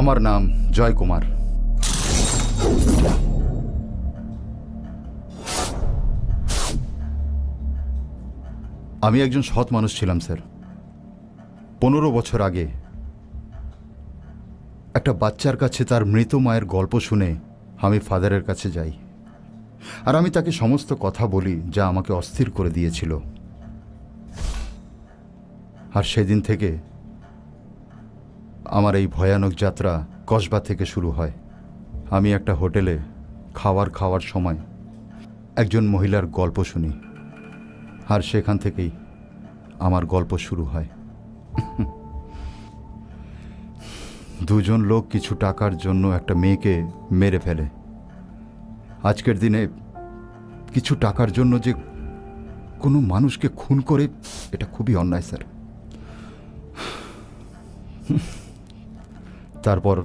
আমার নাম জয় কুমার। আমি একজন সৎ মানুষ ছিলাম স্যার। 15 বছর আগে একটা বাচ্চার কাছে তার মৃত মায়ের গল্প শুনে আমি ফাদারের কাছে যাই, আর আমি তাকে সমস্ত কথা বলি যা আমাকে অস্থির করে দিয়েছিল। আর সেদিন থেকে আমার এই ভয়ানক যাত্রা কসবা থেকে শুরু হয়। আমি একটা হোটেলে খাওয়ার সময় একজন মহিলার গল্প শুনি, আর সেখান থেকেই আমার গল্প শুরু হয়। দুজন লোক কিছু টাকার জন্য একটা মেয়েকে মেরে ফেলে। আজকের দিনে কিছু টাকার জন্য যে কোনো মানুষকে খুন করে, এটা খুবই অন্যায় স্যার। তারপর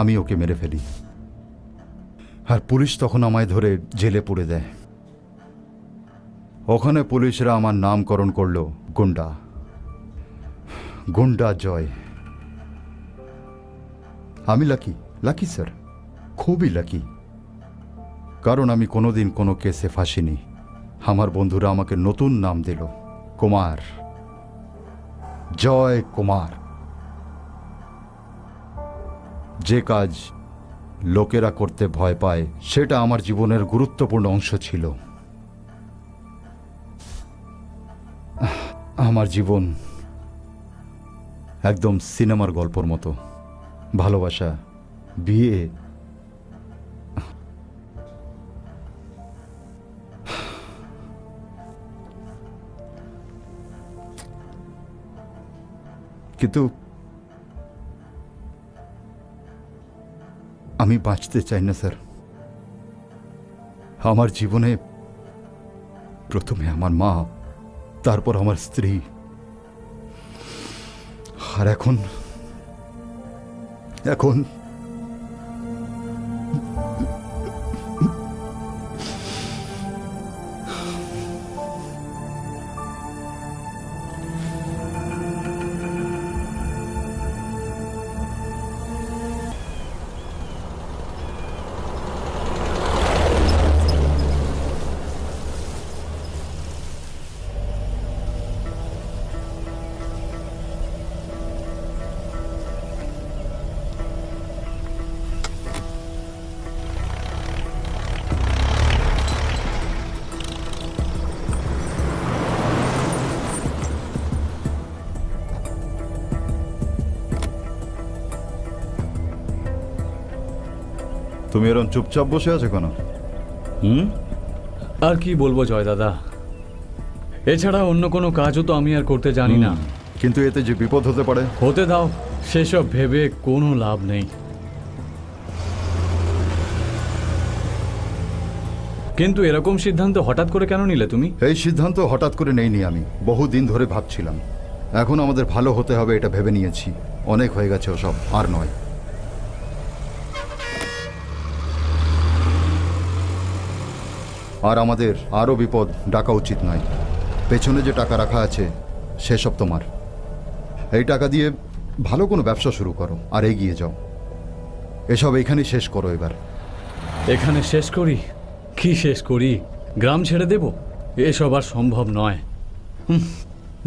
আমি ওকে মেরে ফেলি, আর পুলিশ তখন আমায় ধরে জেলে পুরে দেয়। ওখানে পুলিশরা আমার নামকরণ করলো গুন্ডা, গুন্ডা জয়। আমি লাকি স্যার, খুবই লাকি, কারণ আমি কোনোদিন কোনো কেসে ফাঁসিনি। আমার বন্ধুরা আমাকে নতুন নাম দিল, কুমার, জয় কুমার। যে কাজ লোকেরা করতে ভয় পায়, সেটা আমার জীবনের গুরুত্বপূর্ণ অংশ ছিল। আমার জীবন একদম সিনেমার গল্পর মতো। ভালোবাসা, বিয়ে, কিন্তু আমি বাঁচতে চাই না স্যার। আমার জীবনে প্রথমে আমার মা, তারপর আমার স্ত্রী, আর এখন তুমি এরকম চুপচাপ বসে আছো কেন? আর কি বলবো জয় দাদা, এছাড়া অন্য কোনো কাজও তো আমি আর করতে জানি না। কিন্তু এতে যে বিপদ হতে পারে। হতে দাও, সেসব ভেবে কোনো লাভ নেই। কিন্তু এরকম সিদ্ধান্ত হঠাৎ করে কেন নিলে তুমি? এই সিদ্ধান্ত হঠাৎ করে নেইনি আমি, বহুদিন ধরে ভাবছিলাম। এখন আমাদের ভালো হতে হবে এটা ভেবে নিয়েছি। অনেক হয়ে গেছে ওসব, আর নয়। আর আমাদের আরও বিপদ ডাকা উচিত নয়। পেছনে যে টাকা রাখা আছে সেসব তোমার। এই টাকা দিয়ে ভালো কোনো ব্যবসা শুরু করো আর এগিয়ে যাও। এসব এখানেই শেষ করো এবার। এখানে শেষ করি? কি শেষ করি? গ্রাম ছেড়ে দেব? এসব আর সম্ভব নয়।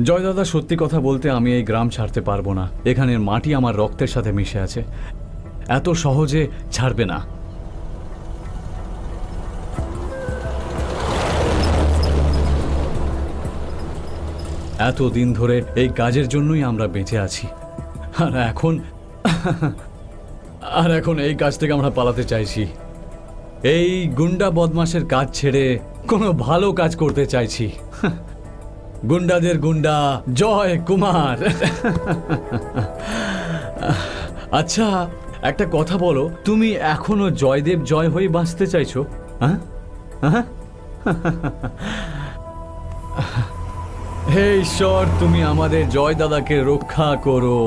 জয় দাদা, সত্যি কথা বলতে আমি এই গ্রাম ছাড়তে পারবো না। এখানের মাটি আমার রক্তের সাথে মিশে আছে, এত সহজে ছাড়বে না। এতদিন ধরে এই কাজের জন্যই আমরা বেঁচে আছি, আর এখন এই কাজ থেকে আমরা পালাতে চাইছি। এই গুন্ডা বদমাশের কাজ ছেড়ে কোনো ভালো কাজ করতে চাইছি। গুন্ডাদের গুন্ডা জয় কুমার। আচ্ছা, একটা কথা বলো, তুমি এখনো জয়দেব জয় হয়ে বাঁচতে চাইছো? হ্যাঁ? হে ঈশ্বর, তুমি আমাদের জয় দাদাকে রক্ষা করো।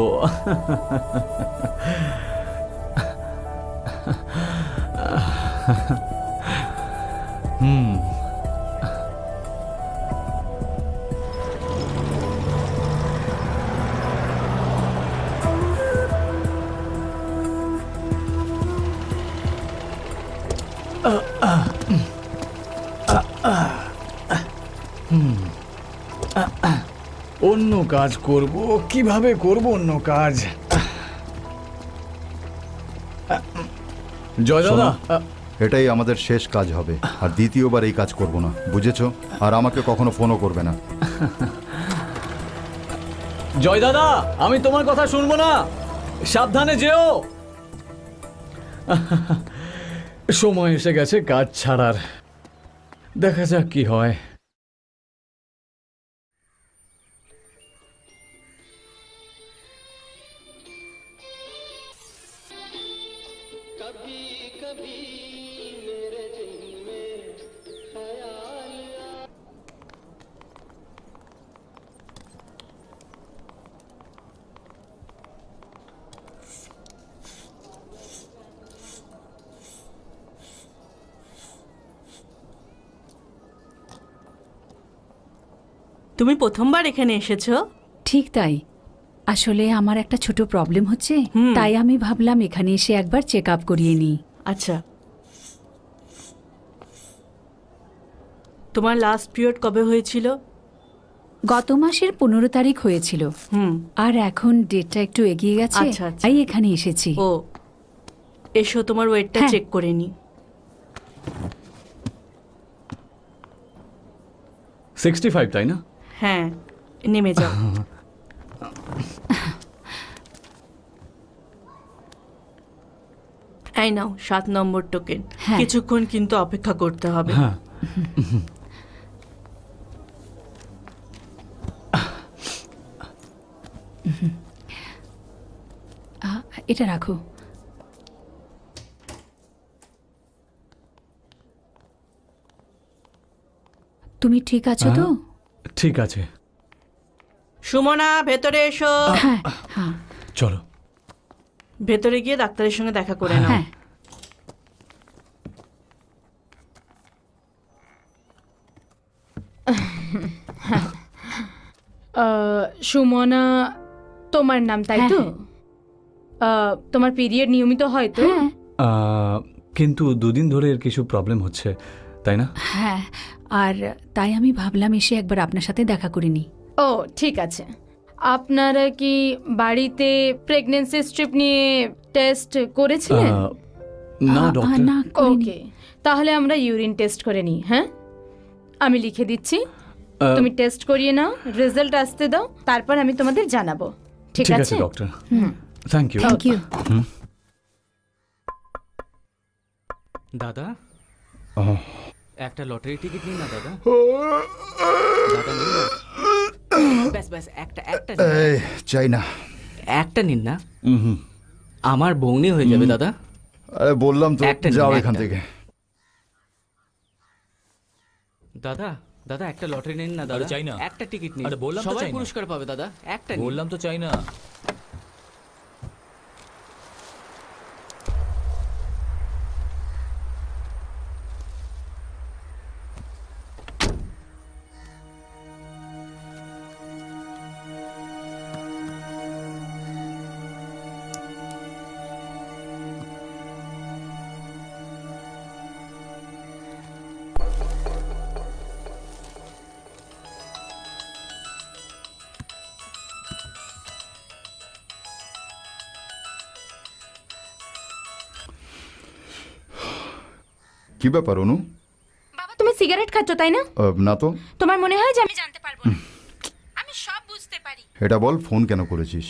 অন্য কাজ করব, কিভাবে করব অন্য কাজ? জয় দাদা, এটাই আমাদের শেষ কাজ হবে, আর দ্বিতীয়বার এই কাজ করব না, বুঝেছো? আর আমাকে কখনো ফোনও করবে না। জয় দাদা, আমি তোমার কথা শুনবো না, সাবধানে যেও। সময় এসে গেছে কাজ ছাড়ার, দেখা যাক কি হয়। তুমি প্রথমবার এখানে এসেছো? ঠিক তাই। আসলে আমার একটা ছোট প্রবলেম হচ্ছে, তাই আমি ভাবলাম এখানে এসে একবার চেক আপ করিয়ে নিই। আচ্ছা, তোমার লাস্ট পিরিয়ড কবে হয়েছিল? গত মাসের 15 তারিখ হয়েছিল, আর এখন ডেটটা একটু এগিয়ে গেছে, আচ্ছা, আচ্ছা। তাই এখানে এসেছি। ও, এসো তোমার ওয়েটটা হ্যাঁ। চেক করে নি। 65, তাই না? হ্যাঁ, নেমে যাও। এই নাও 7 নম্বর টোকেন। হ্যাঁ। কিছুক্ষণ কিন্তু অপেক্ষা করতে হবে। হ্যাঁ। এটা রাখো। তুমি ঠিক আছো তো? ঠিক আছে, সুমনা, ভেতরে এসো। হ্যাঁ হ্যাঁ চলো। ভেতরে গিয়ে ডাক্তারের সঙ্গে দেখা করে নাও। হ্যাঁ। সুমনা তোমার নাম, তাই তো? তোমার পিরিয়ড নিয়মিত হয় তো? হ্যাঁ কিন্তু দুদিন ধরে এর কিছু প্রবলেম হচ্ছে, তাই না? হ্যাঁ, আর তাই আমি ভাবলাম এসে একবার আপনার সাথে দেখা করে নিই। ও ঠিক আছে। আপনারা কি বাড়িতে প্রেগন্যান্সি স্ট্রিপ নিয়ে টেস্ট করেছিলেন? না ডক্টর। না করিনি। ওকে, তাহলে আমরা ইউরিন টেস্ট করে নিই। হ্যাঁ, আমি লিখে দিচ্ছি, তুমি টেস্ট করিয়ে নাও, রেজাল্ট আসতে দাও, তারপর আমি তোমাদের জানাবো। ঠিক ঠিক আছে আছে? Doctor, thank you. Thank you. দাদা, একটা লটারি টিকিট নিন না দাদা। দাদা নিন না। ব্যাস ব্যাস, একটা একটা নিন। এই, চাই না। একটা নিন না, আমার বৌনি হয়ে যাবে দাদা। আরে বললাম তো, একটা নিন, যাও এখান একটা। থেকে। দাদা দাদা, একটা লটারি নিন না দাদা। চাই না। একটা টিকিট নিন, আরে বললাম তো সবাই চাই না। পুরস্কার পাবে দাদা। একটা নিন। বললাম তো চাই না। কি ব্যাপার অনু? বাবা, তুমি সিগারেট খাচ্ছ তাই না? না তো। তোমার মনে হয় যে আমি জানতে পারবো না? আমি সব বুঝতে পারি। এটা বল, ফোন কেন করেছিস?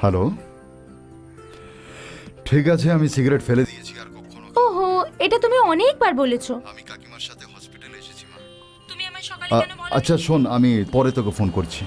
হ্যালো, ঠিক আছে, আমি সিগারেট ফেলে দিয়েছি, আর কখনো। ওহো, এটা তুমি অনেকবার বলেছো। আমি কাকিমার সাথে হসপিটালে এসেছি মা। তুমি আমায় সকালে কেন বলো? আচ্ছা শোন, আমি পরে তোকে ফোন করছি।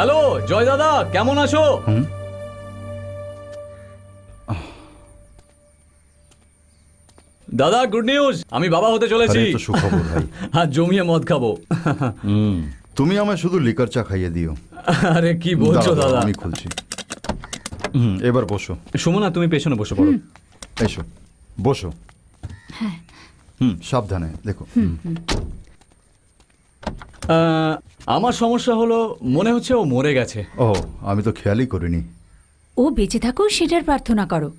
হ্যালো জয় দাদা, কেমন আছো? দাদা গুড নিউজ, আমি বাবা হতে চলেছি। আরে, এ তো সুখবর ভাই। আর জমিয়ে মদ খাবো। তুমি আমায় শুধু লিকার চা খাইয়ে দিও। আরে কি বলছো দাঁড়াও, দাদা? আমি খুলছি। এবার বসো। সুমনা তুমি পেছনে বসে পড়ো। এসো, বসো। সাবধানে দেখো। আমার সমস্যা হলো মনে হচ্ছে ও মরে গেছে। ও, আমি তো খেয়ালই করিনি। ও বেঁচে থাকো সেটার প্রার্থনা করো।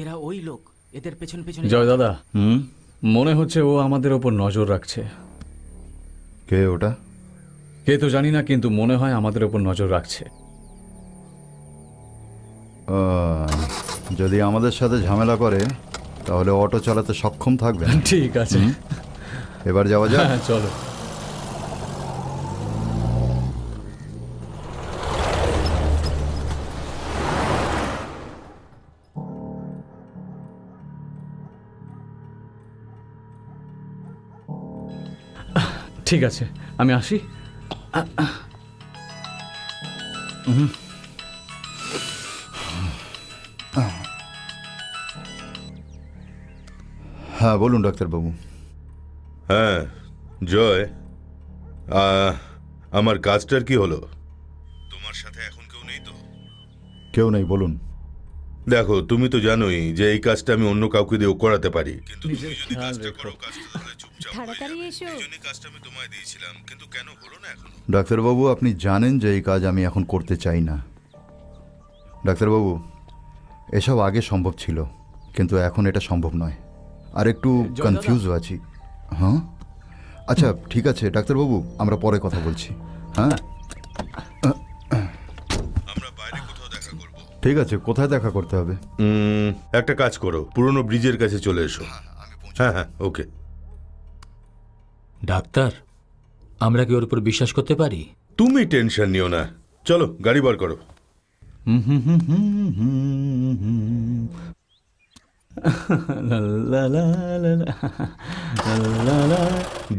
এরা ওই লোক, এদের পেছন পেছন। জয় দাদা, মনে হচ্ছে ও আমাদের ওপর নজর রাখছে। কে ওটা? কে তো জানি না, কিন্তু মনে হয় আমাদের ওপর নজর রাখছে। যদি আমাদের সাথে ঝামেলা করে তাহলে অটো চালাতে সক্ষম থাকবে না। ঠিক আছে, এবার যাওয়া যাক। হ্যাঁ চলো। ঠিক আছে, আমি আসি। হ্যাঁ বলুন ডাক্তারবাবু। হ্যাঁ জয়, আমার কাজটার কি হলো? তোমার সাথে এখন কেউ নেই তো? কেউ নেই, বলুন। দেখো, তুমি তো জানোই যে এই কাজটা আমি অন্য কাউকে দিয়েও করাতে পারি, কিন্তু তুমি যদি কাজটা করো, কাজটা তাহলে চুপচাপ হয়ে তাড়াতাড়ি যাবে। এসো। এই জন্যই কাজটা আমি তোমায় দিয়েছিলাম, কিন্তু কেন হলো না এখনো? ডাক্তারবাবু, আপনি জানেন যে এই কাজ আমি এখন করতে চাই না। ডাক্তারবাবু, এসব আগে সম্ভব ছিল, কিন্তু এখন এটা সম্ভব নয়। আর একটু কনফিউজ আছি। হ্যাঁ, আচ্ছা ঠিক আছে ডাক্তারবাবু, আমরা পরে কথা বলছি। হ্যাঁ আমরা বাইরে কোথাও দেখা করব। ঠিক আছে, কোথায় দেখা করতে হবে? একটা কাজ করো, পুরনো ব্রিজের কাছে চলে এসো। হ্যাঁ হ্যাঁ, ওকে। ডাক্তার, আমরা কি ওর উপর বিশ্বাস করতে পারি? তুমি টেনশন নিও না, চলো গাড়ি বার করো।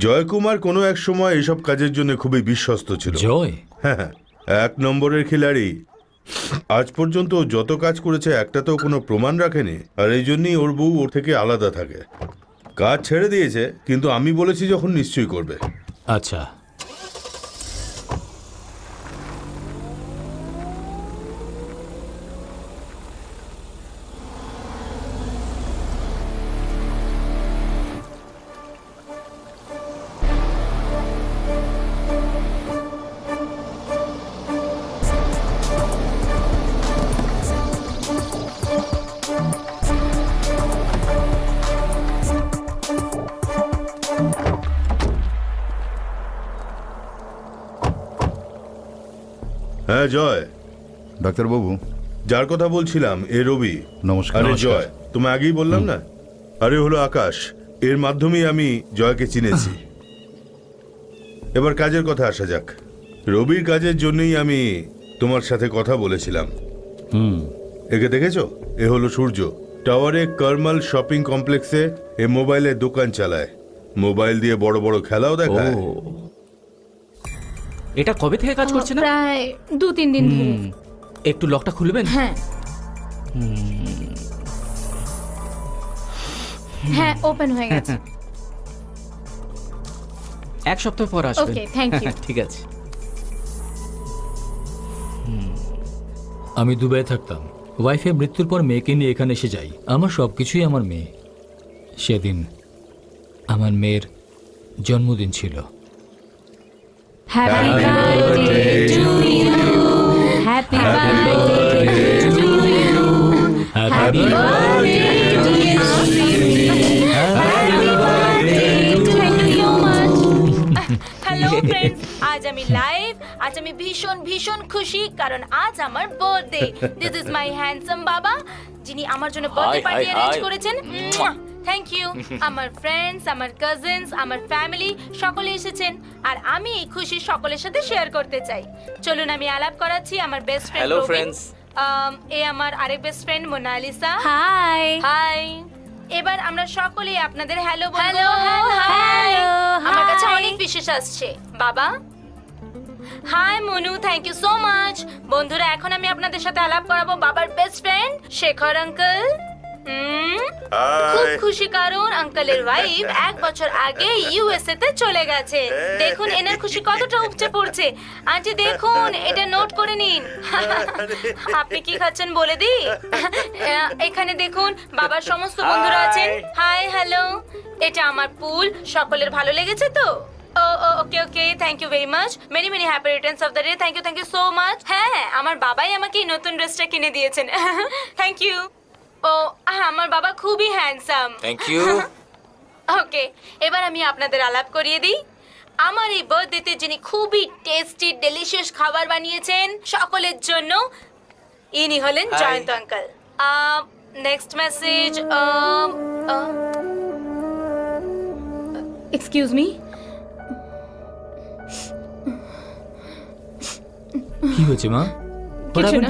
জয়কুমার কোনো এক সময় এসব কাজের জন্য খুবই বিশ্বস্ত ছিল। জয়? হ্যাঁ, 1 নম্বরের খিলাড়ি। আজ পর্যন্ত ও যত কাজ করেছে একটাতেও কোনো প্রমাণ রাখেনি, আর এই জন্যই ওর বউ ওর থেকে আলাদা থাকে। কাজ ছেড়ে দিয়েছে, কিন্তু আমি বলেছি যখন নিশ্চয়ই করবে। আচ্ছা, হ্যাঁ জয়, ডাক্তারবাবু যার কথা বলছিলাম এ রবি। নমস্কার। আরে জয়, তোমায় আগেই বললাম না? আরে হলো আকাশ। এর মাধ্যমেই আমি জয়কে চিনেছি। এবার কাজের কথা আসা যাক। রবির কাজের জন্যই আমি তোমার সাথে কথা বলেছিলাম। একে দেখেছো? এ হলো সূর্য। টাওয়ারে কারমাল শপিং কমপ্লেক্সে এ মোবাইলের দোকান চালায়। মোবাইল দিয়ে বড় বড় খেলাও দেখায়। এটা কবে থেকে কাজ করছে না? প্রায় 2-3 দিন ধরে। একটু লকটা খুলবেন? হ্যাঁ হ্যাঁ, ওপেন হয়ে গেছে। 1 সপ্তাহ পর আসবেন। ওকে, থ্যাংক ইউ। ঠিক আছে। আমি দুবাই থাকতাম। ওয়াইফের মৃত্যুর পর মেয়েকে নিয়ে এখানে এসে যাই। আমার সব কিছুই আমার মেয়ে। সেদিন আমার মেয়ের জন্মদিন ছিল। Happy birthday to you, happy birthday to you, happy birthday to you, happy birthday to you much. Hello friends, আজ আমি লাইভ। আজ আমি ভীষণ ভীষণ খুশি, কারণ আজ আমার birthday. This is my handsome বাবা, যিনি আমার জন্য বার্থডে পার্টি অ্যারেঞ্জ করেছেন। Thank you. আমার ফ্রেন্ডস, আমার কাজিনস, আমার ফ্যামিলি সকলে এসেছেন, আর আমি এই খুশি সকলের সাথে শেয়ার করতে চাই। চলুন আমি আলাপ করাচ্ছি আমার বেস্ট ফ্রেন্ড। Hello, friends. এ আমার আরেক best friend Monalisa. Hi hi. এবার আমরা সকলে আপনাদের হ্যালো বলবো। Hello, hello. আমার কাছে hi. অনেক বিশেষ আসছে। বাবা, hi Monu, thank you so much. বন্ধুরা, এখন আমি আপনাদের সাথে আলাপ করাবো বাবার বেস্ট ফ্রেন্ড শেখর আঙ্কেল। খুব খুশি কারণ আঙ্কেলের ওয়াইফ 1 বছর আগে ইউএসএ তে চলে গেছে। দেখুন এনার খুশি কতটা উপচে পড়ছে। আন্টি দেখুন, এটা নোট করে নিন। আপনি কি খাচ্ছেন বলে দিই? এখানে দেখুন বাবার সমস্ত বন্ধুরা আছেন। Hi, hello. এটা আমার পুল। সকলের ভালো লেগেছে তো? Okay okay, thank you very much. Many many happy returns of the day. Thank you so much. হ্যাঁ, আমার বাবাই আমাকে এই নতুন ড্রেসটা কিনে দিয়েছেন। Thank you. ও আমার বাবা খুবই হ্যান্ডসাম। Thank you. ওকে, এবার আমি আপনাদের আলাপ করিয়ে দিই। আমার এই বার্থডেতে যিনি খুবই টেস্টি ডেলিশিয়াস খাবার বানিয়েছেন সকলের জন্য, ইনি হলেন Jayanta uncle. Next message. Excuse me. কি হয়েছে মা? কিছু না।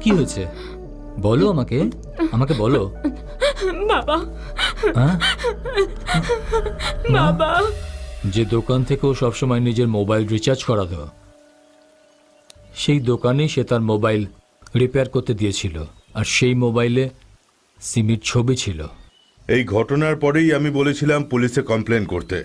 কি হয়েছে বলো আমাকে, আমাকে বলো। বাবা, হ্যাঁ? বাবা। যে দোকান থেকে ও সবসময় নিজের মোবাইল রিচার্জ করাতো, সেই দোকানেই সে তার মোবাইল রিপেয়ার করতে দিয়েছিল, আর সেই মোবাইলে সিমির ছবি ছিল। এই ঘটনার পরেই আমি বলেছিলাম পুলিশে কমপ্লেন করতে।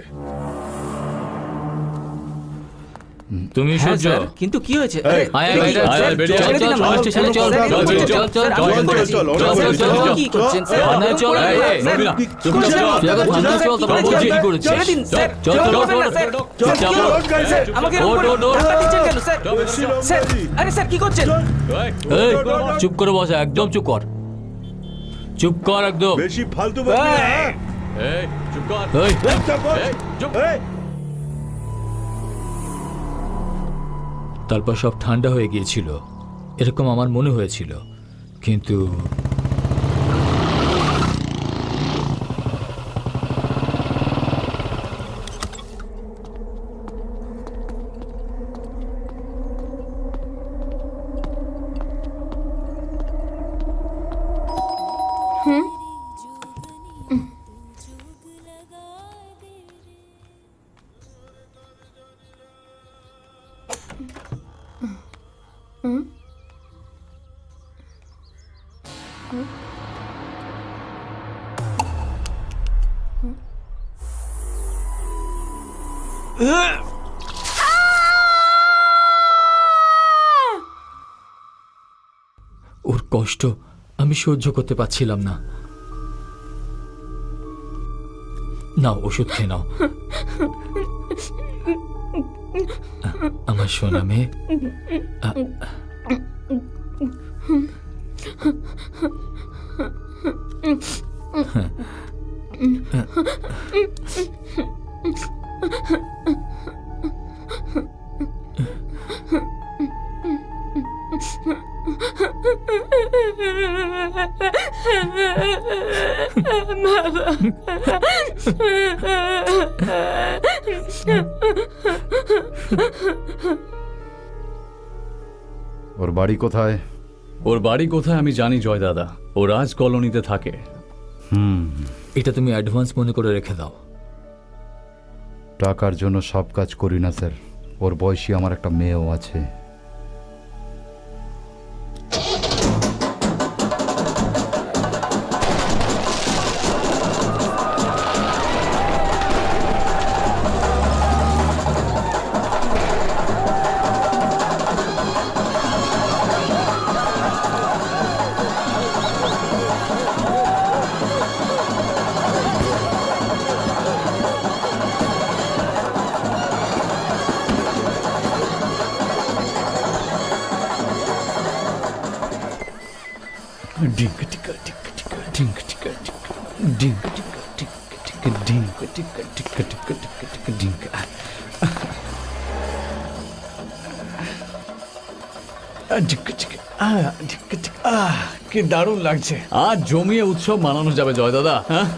তুমি সূর্য, কিন্তু কি হয়েছে? আয়, আয়, আয়, আয়, আয়, বেরিয়ে আয়, চল, চল, স্টেশনে চল, চল, চল, চল, চল, চল, চল, চল, কি করছেন স্যার? থানায় চল, এই, এই, নবীনা, চুপ কর, তুই আগে থানায় চল, তারপর বলছি কি করেছিস। ছেড়ে দিন স্যার। চল, চল, চল, করবেন না, স্যার। চল, চল, স্যার, আমাকে এরকম ওঠ, করে ওঠ, ওঠ। ধাক্কা দিচ্ছেন কেন, স্যার? স্যার, আরে স্যার কি করছেন? এই, চুপ করে বসা, একদম চুপ কর, চুপ কর একদম। বেশি ফালতু বকবি না, হ্যাঁ? এই চুপ কর। এই, একটা বল। এই, চুপ। এই, তারপর সব ঠান্ডা হয়ে গিয়েছিল, এরকম আমার মনে হয়েছিল, কিন্তু ওর কষ্ট আমি সহ্য করতে পারছিলাম না। নাও, ওষুধ খেয়ে নাও। আমার সোনা মেয়ে। ওর বাড়ি কোথায়? ওর বাড়ি কোথায় আমি জানি জয় দাদা, ও রাজ কলোনিতে থাকে। এটা তুমি অ্যাডভান্স মনে করে রেখে দাও। টাকার জন্য সব কাজ করি না স্যার। ওর বয়সী আমার একটা মেয়েও আছে। ডিঙ্ক টিকা টিকা টিকা ডিঙ্ক টিকা টিকা ডিঙ্ক টিকা টিকা টিকা ডিঙ্ক টিকা টিকা টিকা টিকা টিকা ডিঙ্ক। টিকা টিকা টিকা টিকা। কি দারুণ লাগছে। আজ জমিয়ে উৎসব মানানো যাবে জয় দাদা। হ্যাঁ,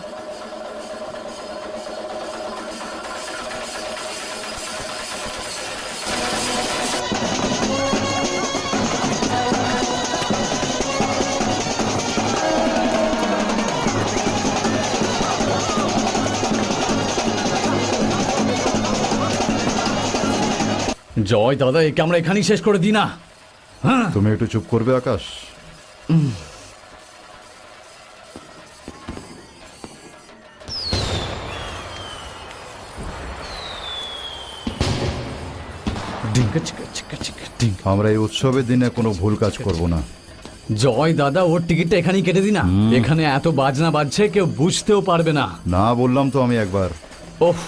জয় দাদা, একে আমরা এখানেই শেষ করে দিই না? হ্যাঁ, তুমি একটু চুপ করবে আকাশ? ডিঙ্কা চিকা চিকা চিকা ডিঙ্ক। আমরা এই উৎসবের দিনে কোনো ভুল কাজ করব না। জয় দাদা, ওর টিকিটটা এখানেই কেটে দিই না? এখানে এত বাজনা বাজছে, কেউ বুঝতেও পারবে না। না বললাম তো আমি একবার। ওহ,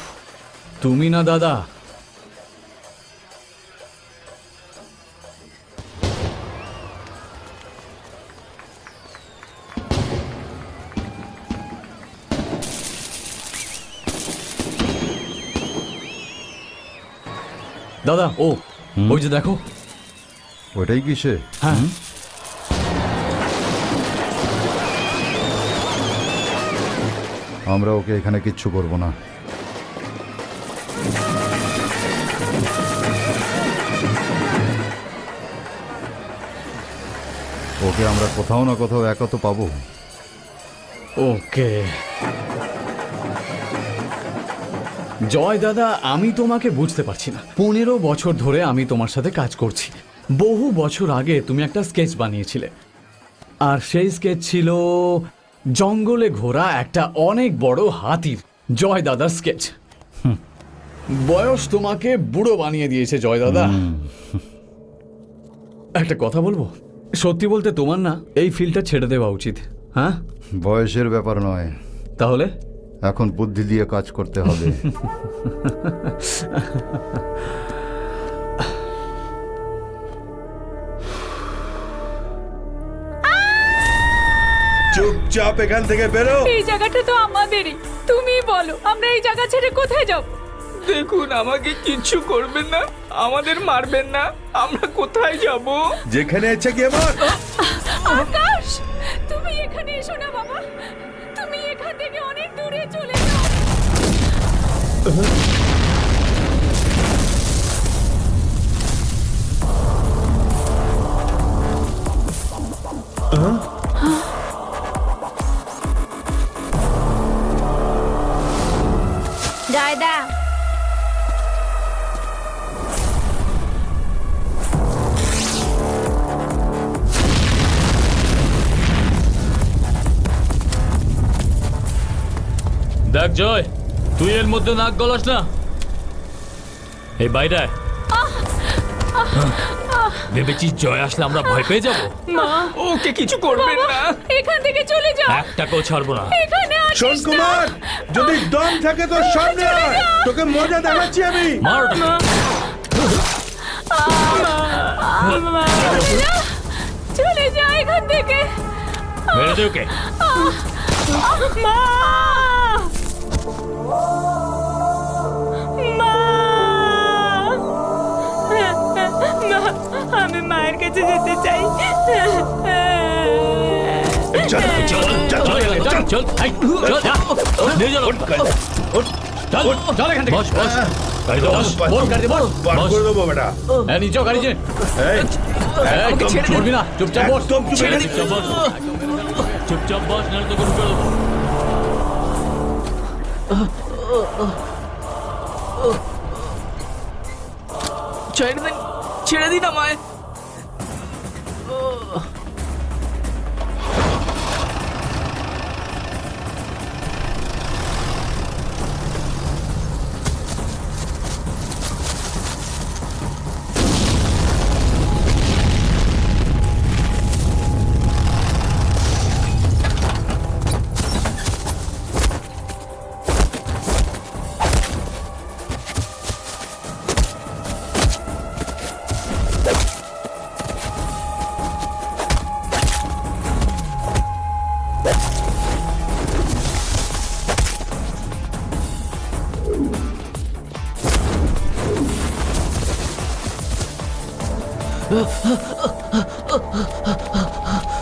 তুমি না দাদা। দাদা, ওই যে দেখো। ওটাই কিসে? হ্যাঁ, আমরা ওকে এখানে কিচ্ছু করব না। ওকে আমরা কোথাও না কোথাও একা তো পাবো। ওকে। জয় দাদা, আমি তোমাকে বুঝতে পারছি না। 15 বছর ধরে আমি তোমার সাথে কাজ করছি। বহু বছর আগে তুমি একটা স্কেচ বানিয়েছিলে, আর সেই স্কেচ ছিল জঙ্গলে ঘোরা একটা অনেক বড় হাতির। জয় দাদার স্কেচ। বয়স তোমাকে বুড়ো বানিয়ে দিয়েছে জয় দাদা। একটা কথা বলবো, সত্যি বলতে তোমার না এই ফিল্ডটা ছেড়ে দেওয়া উচিত। হ্যাঁ, বয়সের ব্যাপার নয়, তাহলে এখন বুদ্ধি দিয়ে কাজ করতে হবে। চুপচাপ এখান থেকে বেরো। এই জায়গাটা তো আমাদেরই, তুমি বলো আমরা এই জায়গা ছেড়ে কোথায় যাব? দেখুন, আমাকে কিচ্ছু করবেন না, আমাদের মারবেন না, আমরা কোথায় যাব? যেখানে ইচ্ছে গিয়ে মার। আকাশ, তুমি এখানে এসো না বাবা, তুমি এখান থেকে অনেক দূরে চলে যাও। জয়দা, দেখ জয়, তুই এর মধ্যে নাক গলাস না। এই বাইরে আয়। ভেবেছিস জয় আসলে আমরা ভয় পেয়ে যাবো? মা, ওকে কিছু করবেন না। এখান থেকে চলে যাও, এক টাকাও ছাড়বো না। এখানে শোন আসিস না। কুমার, যদি দম থাকে তো সামনে আয়, তোকে মজা দেখাচ্ছি আমি। মার ওটাকে। চলে যা এখান থেকে। মেরে দে ওকে। মা, মা, আমি মায়ের কাছে যেতে চাই। চল চল চল চল চল চল এই, চল যা। নিয়ে চল। চল চল এখান থেকে। বস বস। গাড়িতে বস। বস, গাড়িতে বস। বার করে দেবো বেটা। নিচে গাড়ি যে। এই, একদম চুপ। করবি না, চুপচাপ বস। একদম চুপ। চুপচাপ বস। চুপচাপ বস, নাহলে তোকে ঢুকে দেবো। ছেড়ে দিন আমায়।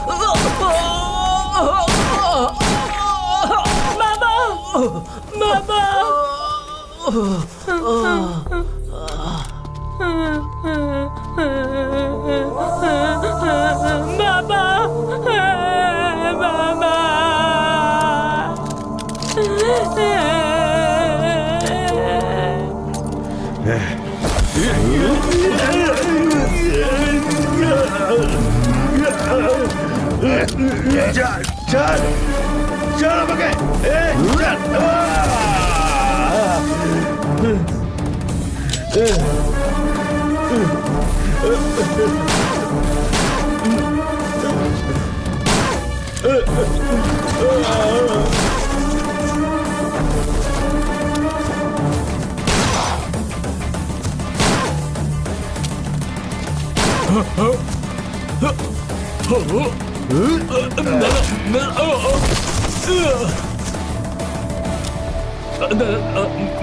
বাবা, ছাড় ছাড় ছাড় আমাকে ছাড়।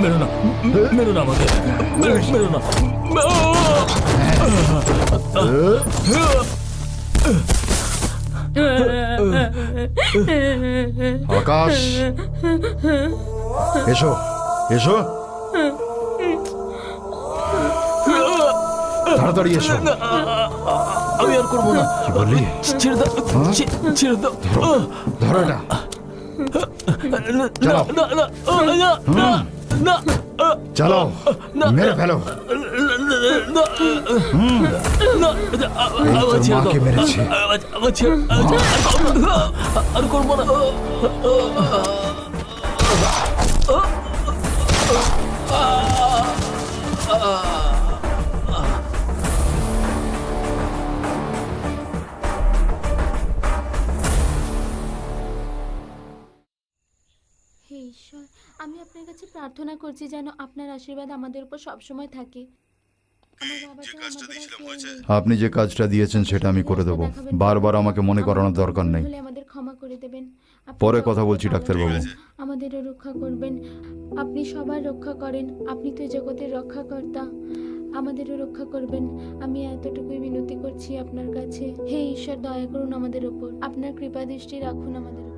মেরো না, মেরো না আমাকে, মেরো না। আকাশ, এসো এসো, তাড়াতাড়ি এসো। আমি আর করবো না। কি বললি? ছেড়ে দাও, ছেড়ে দাও। ধরো এটা, চালাও না, না, না, না, না, চালাও, মেরে ফেলো। এই তোর মাকে মেরেছে। আর করবো না। হে ঈশ্বর, আমি আপনার কাছে প্রার্থনা করছি যেন আপনার আশীর্বাদ আমাদের উপর সবসময় থাকে। আমার বাবা ছাড়া আমাদের আর কেউ নেই। আপনি যে কাজটা দিয়েছেন সেটা আমি করে দেবো, বারবার আমাকে মনে করানোর দরকার নেই। হলে আমাদের ক্ষমা করে দেবেন। আপনি পরে কথা সবাইকে বলছি ভালো ডাক্তারবাবু। রাখবেন। আমাদেরও রক্ষা করবেন। আপনি সবার রক্ষা করেন, আপনি তো এই জগতের রক্ষাকর্তা। আমাদেরও রক্ষা করবেন। আমি এতটুকুই বিনতি করছি আপনার কাছে। হে ঈশ্বর, দয়া করুন আমাদের উপর, আপনার কৃপা দৃষ্টি রাখুন আমাদের উপর।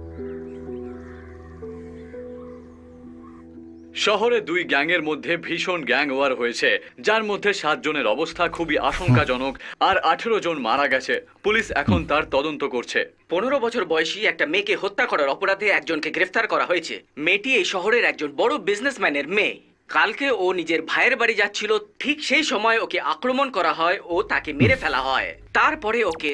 শহরে দুই গ্যাংয়ের মধ্যে ভীষণ গ্যাং ওয়ার হয়েছে, যার মধ্যে 7 জনের অবস্থা খুবই আশঙ্কাজনক আর 18 জন মারা গেছে। পুলিশ এখন তার তদন্ত করছে। 15 বছর বয়সী একটা মেয়েকে হত্যা করার অপরাধে একজনকে গ্রেফতার করা হয়েছে। মেয়েটি এই শহরের একজন বড় বিজনেসম্যানের মেয়ে। কালকে ও নিজের ভাইয়ের বাড়ি যাচ্ছিল, ঠিক সেই সময় ওকে আক্রমণ করা হয় ও তাকে মেরে ফেলা হয়। তারপরে ওকে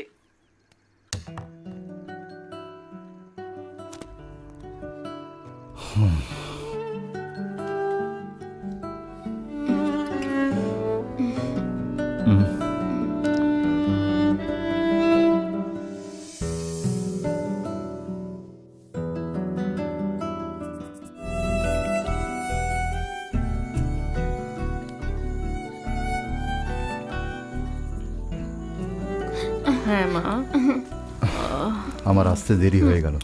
হ্যাঁ মা, আমার আসতে দেরি হয়ে গেল।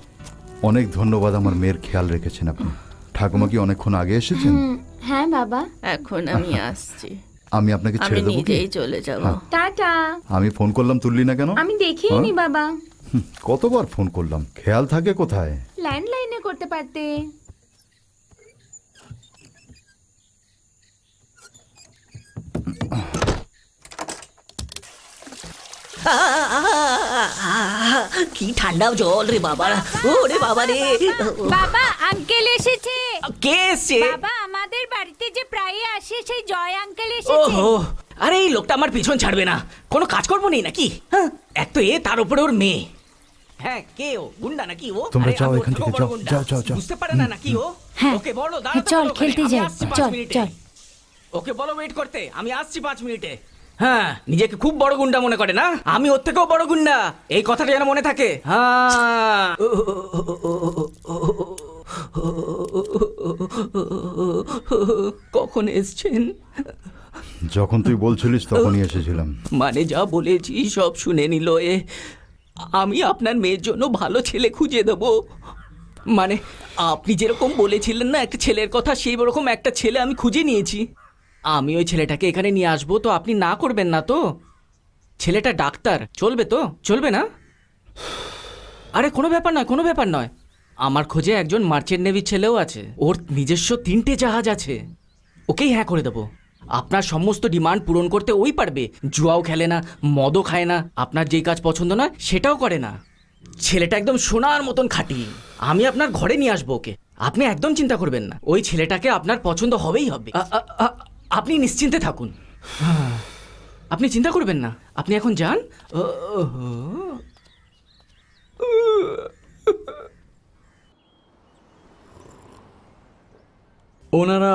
অনেক ধন্যবাদ, আমার মেয়ের খেয়াল রেখেছেন আপনি। ঠাকুমা কি অনেকক্ষণ আগে এসেছেন? হ্যাঁ বাবা। এখন আমি আসছি। আমি আপনাকে আমি ছেড়ে দেবো কি? নিজেই চলে যাব। টাটা। আমি ফোন করলাম, তুললি না কেন? আমি দেখিনি বাবা। কতবার ফোন করলাম, খেয়াল থাকে কোথায়? ল্যান্ডলাইনে করতে পারতে। কি ঠান্ডা জল রে বাবা, ওরে বাবা রে। বাবা, আঙ্কেল এসেছে। কে এসছে? বাবা, আমাদের বাড়িতে যে প্রায় আসে সেই জয় আঙ্কেল এসেছে। ওহো, আরে এই লোকটা আমার পিছন ছাড়বে না। কোনো কাজ করবো নেই নাকি? হ্যাঁ, এক তো এ, তার উপরে ওর মেয়ে। হ্যাঁ, কে ও? গুন্ডা নাকি ও? তোমরা আরে, যাও আমি ওর এখান থেকেও থেকে, বড় যাও, গুন্ডা। যাও, যাও, যাও। বুঝতে পারে না নাকি ও? হ্যাঁ, ওকে বলো হ্যাঁ, দাঁড়াতে চল বলো খেলতে ওখানে, আমি যাই। আসছি 5 চল মিনিটে। চল। ওকে বলো ওয়েট করতে, আমি আসছি 5 মিনিটে। হ্যাঁ, নিজেকে খুব বড় গুন্ডা মনে করে না? আমি ওর থেকেও বড় গুন্ডা, এই কথাটা যেন মনে থাকে। হ্যাঁ, কখন এসছেন? যখন তুই বলছিলিস তখনই এসেছিলাম। মানে যা বলেছি সব শুনে নিল এ। আমি আপনার মেয়ের জন্য ভালো ছেলে খুঁজে দেবো। মানে আপনি যেরকম বলেছিলেন না একটা ছেলের কথা, সেই রকম একটা ছেলে আমি খুঁজে নিয়েছি। আমি ওই ছেলেটাকে এখানে নিয়ে আসবো, তো আপনি না করবেন না তো? ছেলেটা ডাক্তার, চলবে তো? চলবে না? আরে কোনো ব্যাপার নয়, কোনো ব্যাপার নয়। আমার খোঁজে একজন মার্চেন্ট নেভির ছেলেও আছে, ওর নিজস্ব 3টে জাহাজ আছে। ওকেই হ্যাঁ করে দেবো। আপনার সমস্ত ডিমান্ড পূরণ করতে ওই পারবে। জুয়াও খেলে না, মদও খায় না, আপনার যেই কাজ পছন্দ নয় সেটাও করে না। ছেলেটা একদম সোনার মতন খাঁটি। আমি আপনার ঘরে নিয়ে আসবো ওকে, আপনি একদম চিন্তা করবেন না। ওই ছেলেটাকে আপনার পছন্দ হবেই হবে। আপনি নিশ্চিন্তে থাকুন, আপনি চিন্তা করবেন না। আপনি এখন যান। ওনারা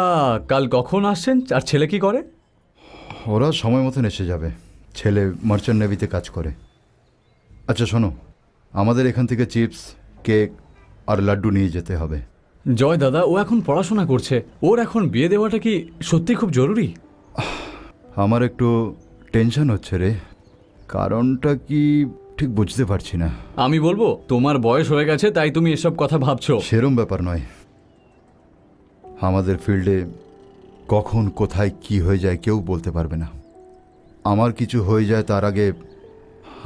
কাল কখন আসছেন আর ছেলে কি করে? ওরা সময় মতন এসে যাবে। ছেলে মার্চেন্ট নেভিতে কাজ করে। আচ্ছা শোনো, আমাদের এখান থেকে চিপস, কেক আর লাড্ডু নিয়ে যেতে হবে। জয় দাদা, ও এখন পড়াশোনা করছে, ওর এখন বিয়ে দেওয়াটা কি সত্যি খুব জরুরি? আমার একটু টেনশন হচ্ছে রে। কারণটা কি ঠিক বুঝতে পারছি না। আমি বলবো তোমার বয়স হয়ে গেছে তাই তুমি এসব কথা ভাবছো। সেরম ব্যাপার নয়। আমাদের ফিল্ডে কখন কোথায় কি হয়ে যায় কেউ বলতে পারবে না। আমার কিছু হয়ে যায় তার আগে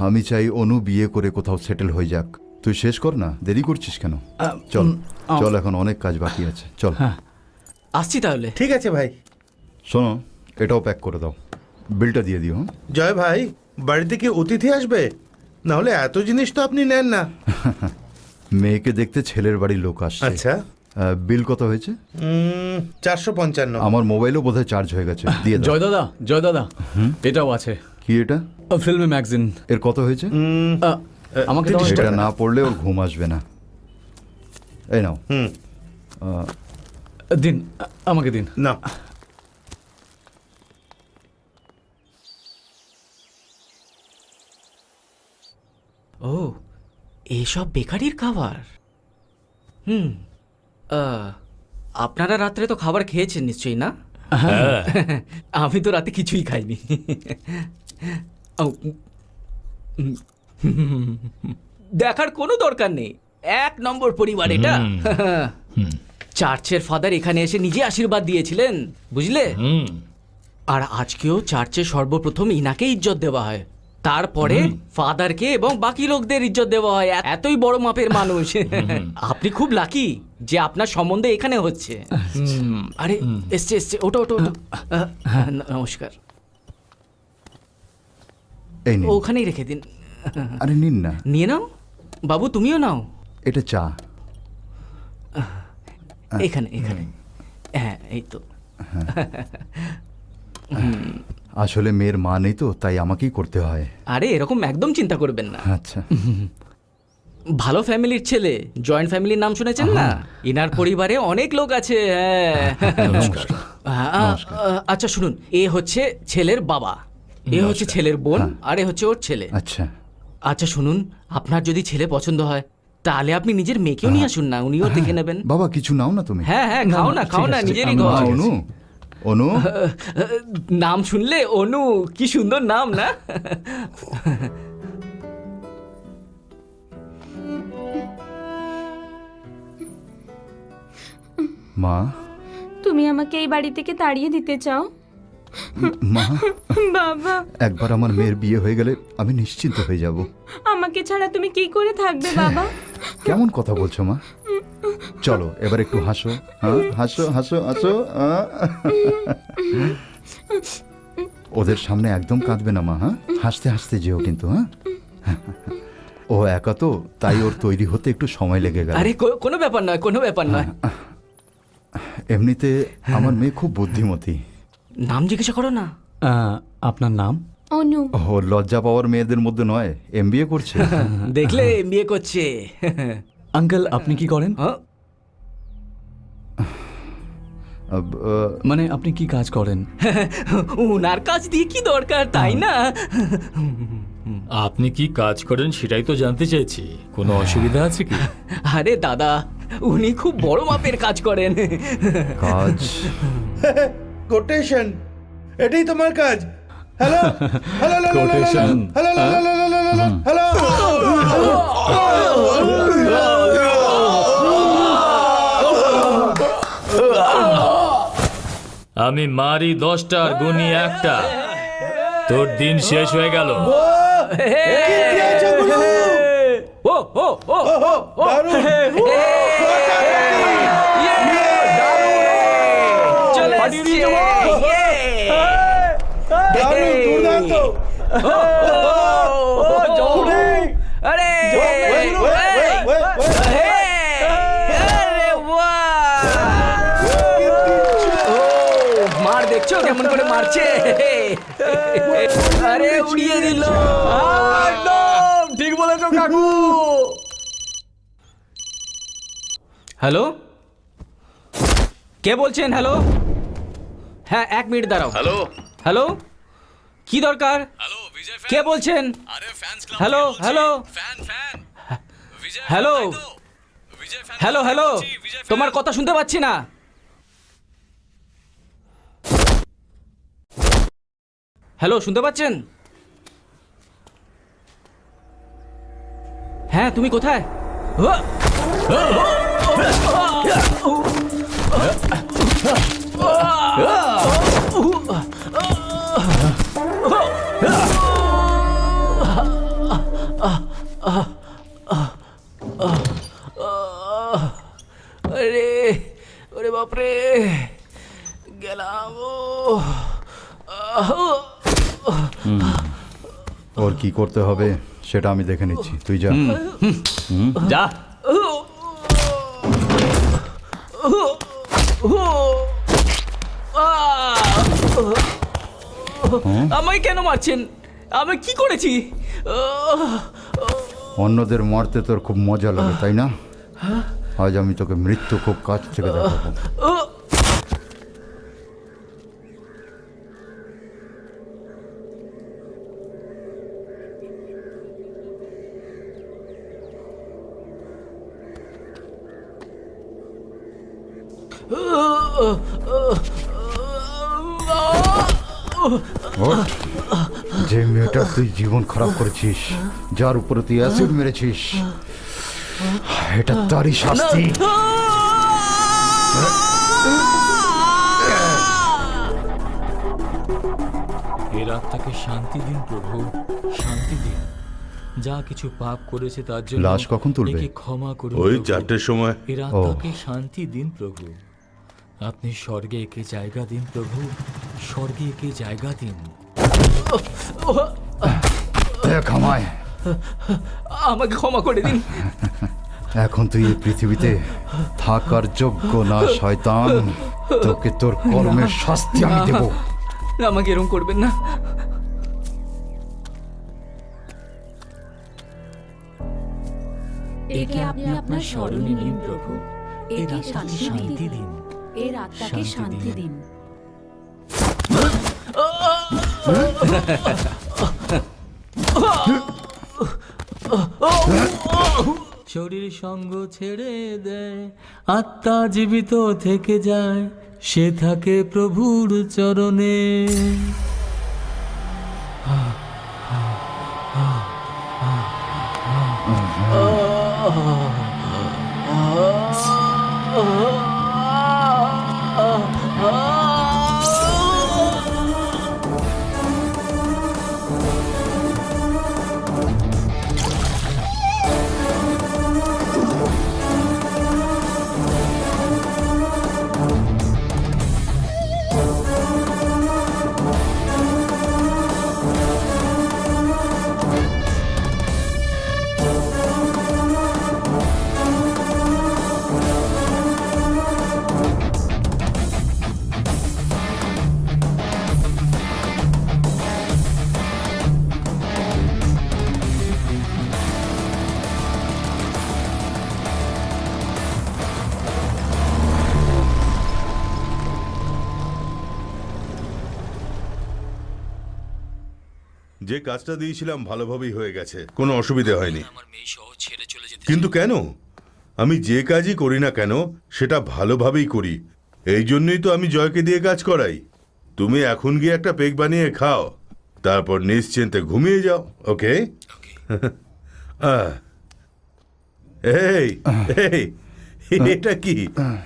আমি চাই অনু বিয়ে করে কোথাও সেটেল হয়ে যাক। তুই শেষ কর না, দেরি করছিস কেন? চল চল, এখন অনেক কাজ বাকি আছে, চল। আসছি তাহলে। ঠিক আছে ভাই। শোনো, এটাও প্যাক করে দাও, বিলটা দিয়ে দিও। জয় ভাই, বাড়িতে কি অতিথি আসবে? না হলে এত জিনিস তো আপনি নেন না। মেয়েকে দেখতে ছেলের বাড়ির লোক আসছে। আচ্ছা, বিল কত হয়েছে? 455। আমার মোবাইলও বোধহয় চার্জ হয়ে গেছে, দিয়ে দাও। জয় দাদা, এটাও আছে। কি এটা? Film magazine. এর কত হয়েছে? আমাকে দাও। এটা না পড়লে ওর ঘুম আসবে না। এই নাও। দিন, আমাকে দিন। না, ও, এসব বেকারির খাবার। আপনারা রাত্রে তো খাবার খেয়েছেন নিশ্চয়ই, না? আমি তো রাতে কিছুই খাইনি। দেখার কোনো দরকার নেই, 1 নম্বর পরিবার এটা। চার্চের ফাদার এখানে এসে নিজে আশীর্বাদ দিয়েছিলেন, বুঝলে? আর আজকেও চার্চে সর্বপ্রথম ইনাকে ইজ্জত দেওয়া হয়, তারপরে ফাদারকে এবং বাকি লোকদের ইজ্জত দেওয়া হয়। এতই বড় মাপের মানুষ। আপনি খুব লাকি যে আপনার সম্বন্ধে এখানে হচ্ছে। আরে এসছে এসছে, ওটা ওটা ওটা। নমস্কার। এই নিন। ওখানেই রেখে দিন। আরে নিন না। নিয়ে নাও বাবু, তুমিও নাও। এটা চা। এখানে এখানে। হ্যাঁ, এই তো। আসলে মেয়ের মা নেই তো, তাই আমাকেই করতে হয়। আরে এরকম একদম চিন্তা করবেন না। আচ্ছা। ভালো ফ্যামিলির ছেলে, জয়েন্ট ফ্যামিলির নাম শুনেছেন না? ইনার পরিবারে অনেক লোক আছে। নমস্কার। আচ্ছা শুনুন, এ হচ্ছে ছেলের বাবা, এ হচ্ছে ছেলের বোন, আর এ হচ্ছে ওর ছেলে। আচ্ছা আচ্ছা শুনুন, আপনার যদি ছেলে পছন্দ হয় তাহলে আপনি নিজের মেয়েকেও নিয়ে আসুন না, উনিও দেখে নেবেন। বাবা, কিছু নাও না তুমি? হ্যাঁ হ্যাঁ, খাও না খাও না, নিজেরই ঘর। অনু, অনু। নাম শুনলে অনু, কি সুন্দর নাম না? মা। তুমি আমাকে এই বাড়ি থেকে তাড়িয়ে দিতে চাও? মা, বাবা, একবার আমার মেয়ের বিয়ে হয়ে গেলে আমি নিশ্চিন্ত হয়ে যাব। আমাকে ছাড়া তুমি কি করে থাকবে বাবা? কেমন কথা বলছো মা? চলো এবার একটু হাসো। হ্যাঁ, হাসো হাসো হাসো। ওদের সামনে একদম কাঁদবে না মা। হ্যাঁ, হাসতে হাসতে যেও কিন্তু। হ্যাঁ, ও একা তো, তাই ওর তৈরি হতে একটু সময় লেগে গেল। আরে কোনো ব্যাপার নয়, কোনো ব্যাপার নয়। এমনিতে আমার মেয়ে খুব বুদ্ধিমতী। নাম জিজ্ঞাসা করো না। আপনার নাম? অনু। ও লজ্জা পাওয়ার মেয়েদের মধ্যে নয়, এমবিএ করছে। দেখলে, এমবিএ করছে। আঙ্কেল, আপনি কি করেন? মানে আপনি কি কাজ করেন? উনার কাজ দিয়ে কি দরকার, তাই না? আপনি কি কাজ করেন সেটাই তো জানতে চাইছি। কোনো অসুবিধা আছে কি? আরে দাদা, উনি খুব বড় মাপের কাজ করেন। কাজ? কোটেশন, এটাই তোমার কাজ। Hello hello quotation. Hello hello. আমি মারি 10টা আর গুনি 1টা, তোর দিন শেষ হয়ে গেল। ও ও ও ও, চলে এসেছি। আরে মার দেখছো কেমন করে মারছে? আরে উড়িয়ে দিল। একদম ঠিক বলেছো কাকু। হ্যালো, কে বলছেন? হ্যালো, হ্যাঁ 1 মিনিট দাঁড়াও। হ্যালো হ্যালো, কি দরকার? কে বলছেন? Hello hello hello hello hello, তোমার কথা শুনতে পাচ্ছি না। হ্যালো, শুনতে পাচ্ছেন? হ্যাঁ, তুমি কোথায়? আরে ওরে বাপরে, গেলাম। ওর কি করতে হবে সেটা আমি দেখে নিচ্ছি, তুই যা। যা। আমায় কেন মারছেন? আমি কি করেছি? অন্যদের মারতে তোর খুব মজা লাগে তাই না? আজ আমি তোকে মৃত্যু খুব কাছ থেকে দেখাবো। ওঠ। যে মেয়েটা তুই জীবন খারাপ করেছিস, যার উপরে তুই অ্যাসিড মেরেছিস, এটা তারই শাস্তি। এর আত্মাকে শান্তি দিন প্রভু, শান্তি দিন। যা কিছু পাপ করেছে তার জন্য লাশ কখন তুলবে? একে ক্ষমা করুন ওই প্রভু। 4টের সময়। এর আত্মাকে শান্তি দিন প্রভু। আপনি স্বর্গে একে জায়গা দিন প্রভু, স্বর্গে একে জায়গা দিন। দেখ আমায়, আমাকে ক্ষমা করে দিন। এখন তুই এই পৃথিবীতে থাকার যোগ্য না শয়তান। তোকে তোর কর্মের শাস্তি আমি দেব। আমাকে এরকম করবেন না। একে আপনি আপনার স্মরণে নিন প্রভু, একে শান্তি শান্তি দিন, দিন। এর আত্মাকে শান্তি দিন। শরীর সঙ্গ ছেড়ে দেয়, আত্মা জীবিত থেকে যায়, সে থাকে প্রভুর চরণে। যে কাজটা দিয়েছিলাম ভালোভাবেই হয়ে গেছে, কোনো অসুবিধা হয়নি। আমার মেয়ে সহ ছেড়ে চলে যেতে কিন্তু কেন? আমি যে কাজই করি না কেন সেটা ভালোভাবেই করি। এই জন্যই তো আমি জয়কে দিয়ে কাজ করাই। তুমি এখন গিয়ে একটা পেক বানিয়ে খাও, তারপর নিশ্চিন্তে ঘুমিয়ে যাও। ওকে? এই এই, এটা কি?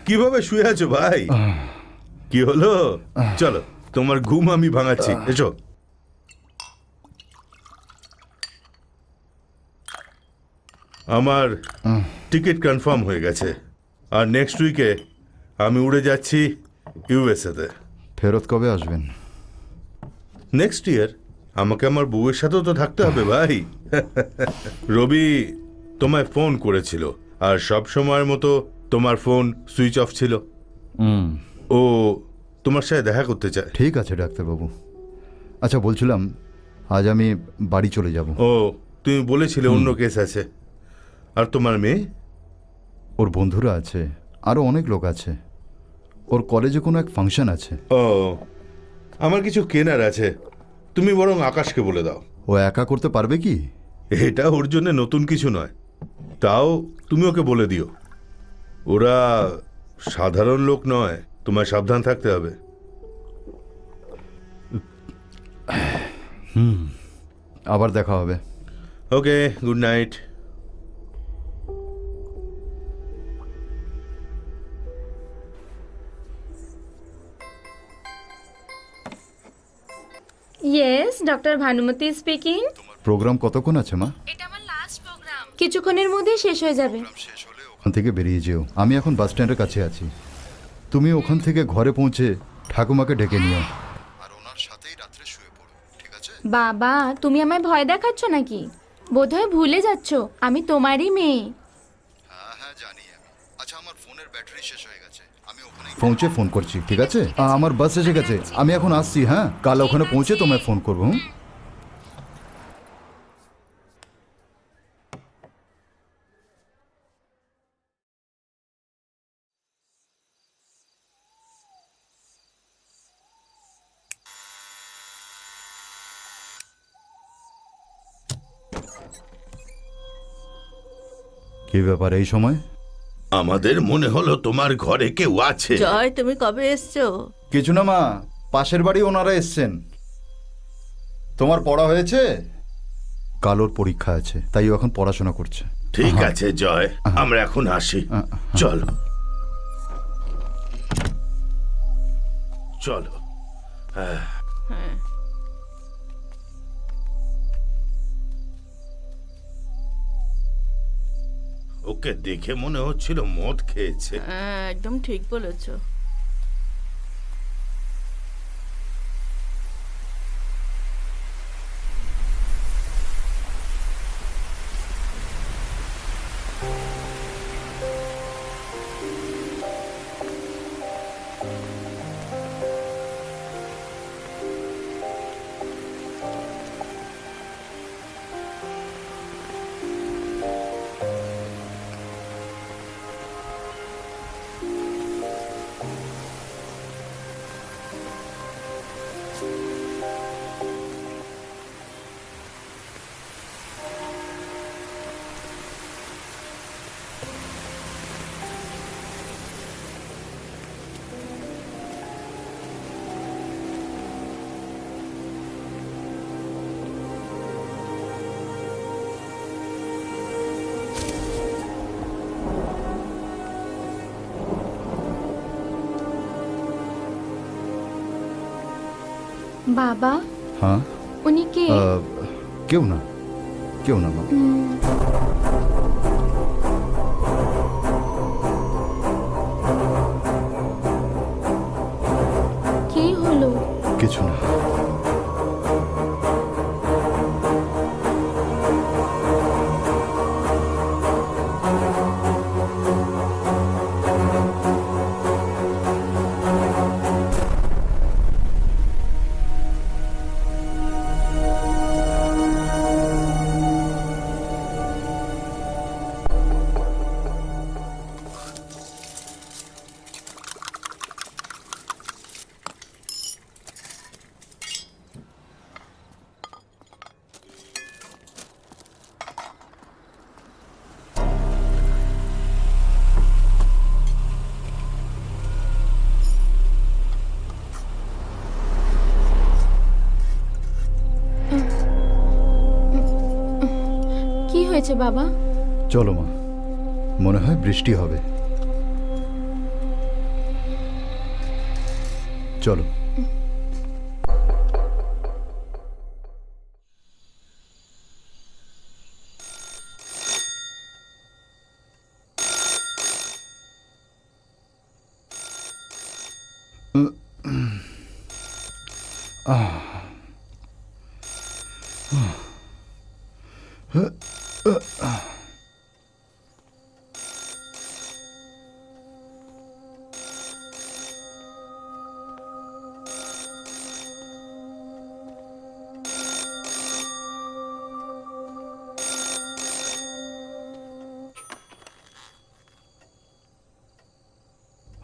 কিভাবে শুয়ে আছো ভাই? কি হলো? চলো, তোমার ঘুম আমি ভাঙাচ্ছি। এসো। আমার টিকিট কনফার্ম হয়ে গেছে, আর নেক্সট উইকে আমি উড়ে যাচ্ছি ইউএসএতে। ফেরত কবে আসবেন? Next year. আমাকে আমার বউয়ের সাথেও তো থাকতে হবে ভাই। রবি তোমায় ফোন করেছিল, আর সব সময়ের মতো তোমার ফোন সুইচ অফ ছিল। ও তোমার সাথে দেখা করতে চায়। ঠিক আছে ডাক্তারবাবু। আচ্ছা বলছিলাম, আজ আমি বাড়ি চলে যাব। ও, তুমি বলেছিলে অন্য কেস আছে। আর তোমার মেয়ে? ওর বন্ধুরা আছে, আরও অনেক লোক আছে। ওর কলেজে কোনো এক ফাংশন আছে। ও, আমার কিছু কেনার আছে, তুমি বরং আকাশকে বলে দাও। ও একা করতে পারবে কি? এটা ওর জন্য নতুন কিছু নয়, তাও তুমি ওকে বলে দিও। ওরা সাধারণ লোক নয়, তোমায় সাবধান থাকতে হবে। আবার দেখা হবে। Okay, good night. Yes, doctor Bhanumati speaking. Program কতক্ষণ আছে মা? এটা আমার লাস্ট প্রোগ্রাম, কিছুক্ষণের মধ্যেই শেষ হয়ে যাবে। ওখান থেকে বেরিয়ে যেও। আমি এখন বাস স্ট্যান্ডের কাছে আছি। তুমি ওখান থেকে ঘরে পৌঁছে ঠাকুমাকে ডেকে নিও আর ওনার সাথেই রাত্রে শুয়ে পড়ো, ঠিক আছে? বাবা, তুমি আমায় ভয় দেখাচ্ছ নাকি? বোধহয় ভুলে যাচ্ছ আমি তোমারই মেয়ে। হ্যাঁ জানি আমি। আচ্ছা, আমার ফোনের ব্যাটারি শেষ হয়ে গেছে, আমি ওখানে পৌঁছে ফোন করছি, ঠিক আছে? আমার বাস এসে গেছে, আমি এখন আসছি। হ্যাঁ, কাল ওখানে পৌঁছে তোমায় ফোন করবো। কি ব্যাপার এই সময়? আমাদের মনে হলো তোমার ঘরে কেউ আছে। জয়, তুমি কবে এসছো? কিছু না মা, পাশের বাড়ি ওনারা এসছেন। তোমার পড়া হয়েছে? কাল ওর পরীক্ষা আছে, তাই ও এখন পড়াশোনা করছে। ঠিক আছে জয়, আমরা এখন আসি। চলো চলো। ওকে দেখে মনে হচ্ছিল মদ খেয়েছে। হ্যাঁ, একদম ঠিক বলেছো। বাবা, হ্যাঁ, উনি কে? কেউ না, কেউ না মা। কি হলো? কিছু না। কি হয়েছে বাবা? চলো মা, মনে হয় বৃষ্টি হবে। চলো।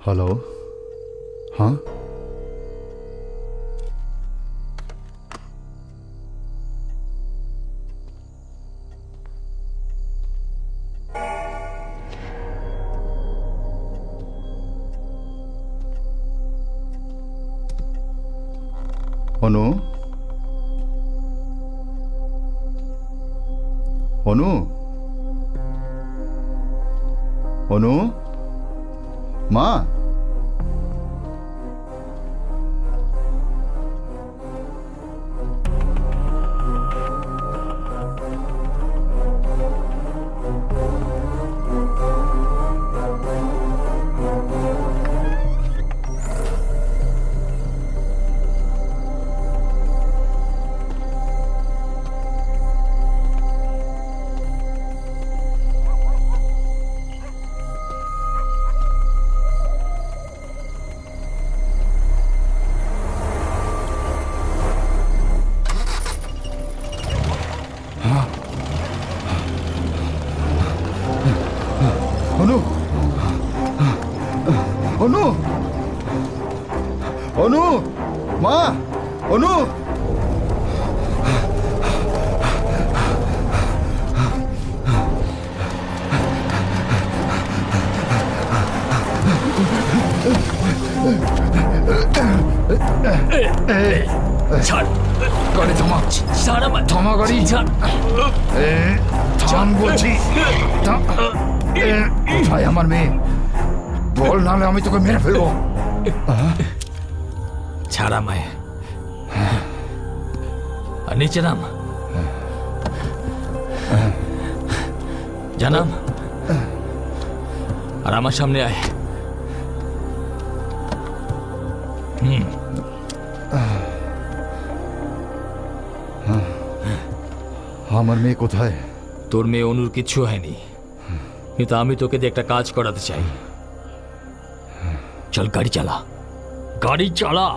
হ্যালো, হ্যাঁ? অনু, অনু, অনু, মা, অনু, অনু, অনু, মা, অনু, ছাড় গাড়ি থামা, ছাড় আমার থামা গাড়ি, ছাড় থাম বলছি, কোথায় আমার মেয়ে? বল, নাহলে আমি তোকে মেরে ফেলবো। ছাড় আমায় আর নিচে নাম জানাম আর আমার সামনে আয়। আমার মেয়ে কোথায়? তোর মেয়ে অনুর কিচ্ছু হয়নি, কিন্তু আমি তোকে দিয়ে একটা কাজ করাতে চাই। চল গাড়ি চালা, গাড়ি চালা।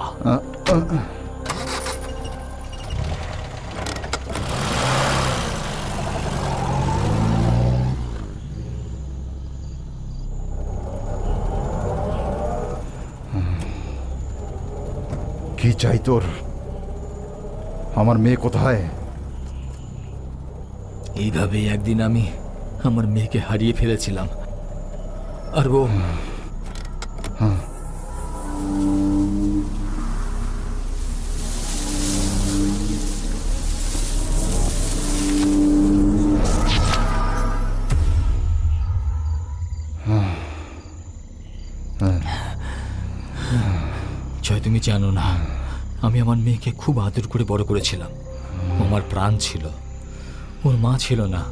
কি চাই তোর? আমার মেয়ে কোথায়? এইভাবে একদিন আমি আমার মেয়েকে হারিয়ে ফেলেছিলাম, আর ও জয়, তুমি জানো না, আমি আমার মেয়েকে খুব আদর করে বড় করেছিলাম। ও আমার প্রাণ ছিল, ওর মা ছিল না,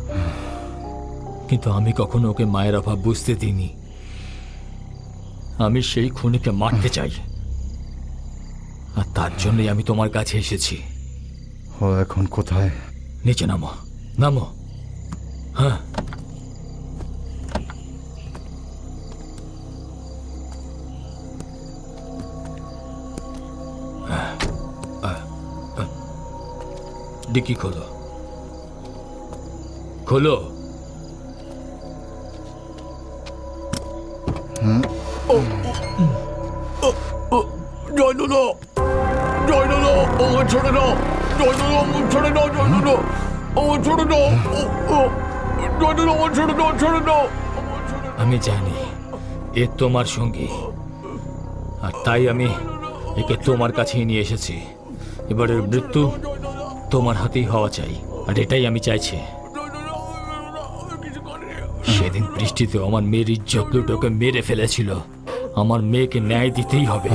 কিন্তু আমি কখনো ওকে মায়ের অভাব বুঝতে দিইনি। আমি সেই খুনিকে মারতে চাই, আর তার জন্যই আমি তোমার কাছে এসেছি। ও এখন কোথায়? নিচে নামো, নামো। হ্যাঁ, ডিকি খোলো, খোলো। জয় দাদা, জয় দাদা, আমার ছেড়ে দাও, জয় দাদা, আমার ছেড়ে দাও, জয় দাদা, আমার ছেড়ে দাও, জয় দাদা, আমার ছেড়ে দাও, ছেড়ে দাও। আমি জানি এ তোমার সঙ্গী, আর তাই আমি একে তোমার কাছেই নিয়ে এসেছি। এবারের মৃত্যু তোমার হাতেই হওয়া চাই, আর এটাই আমি চাইছি। সেদিন বৃষ্টিতে আমার মেয়ের ইজ্জত লুটোকে মেরে ফেলেছিল, আমার মেয়েকে ন্যায় দিতেই হবে।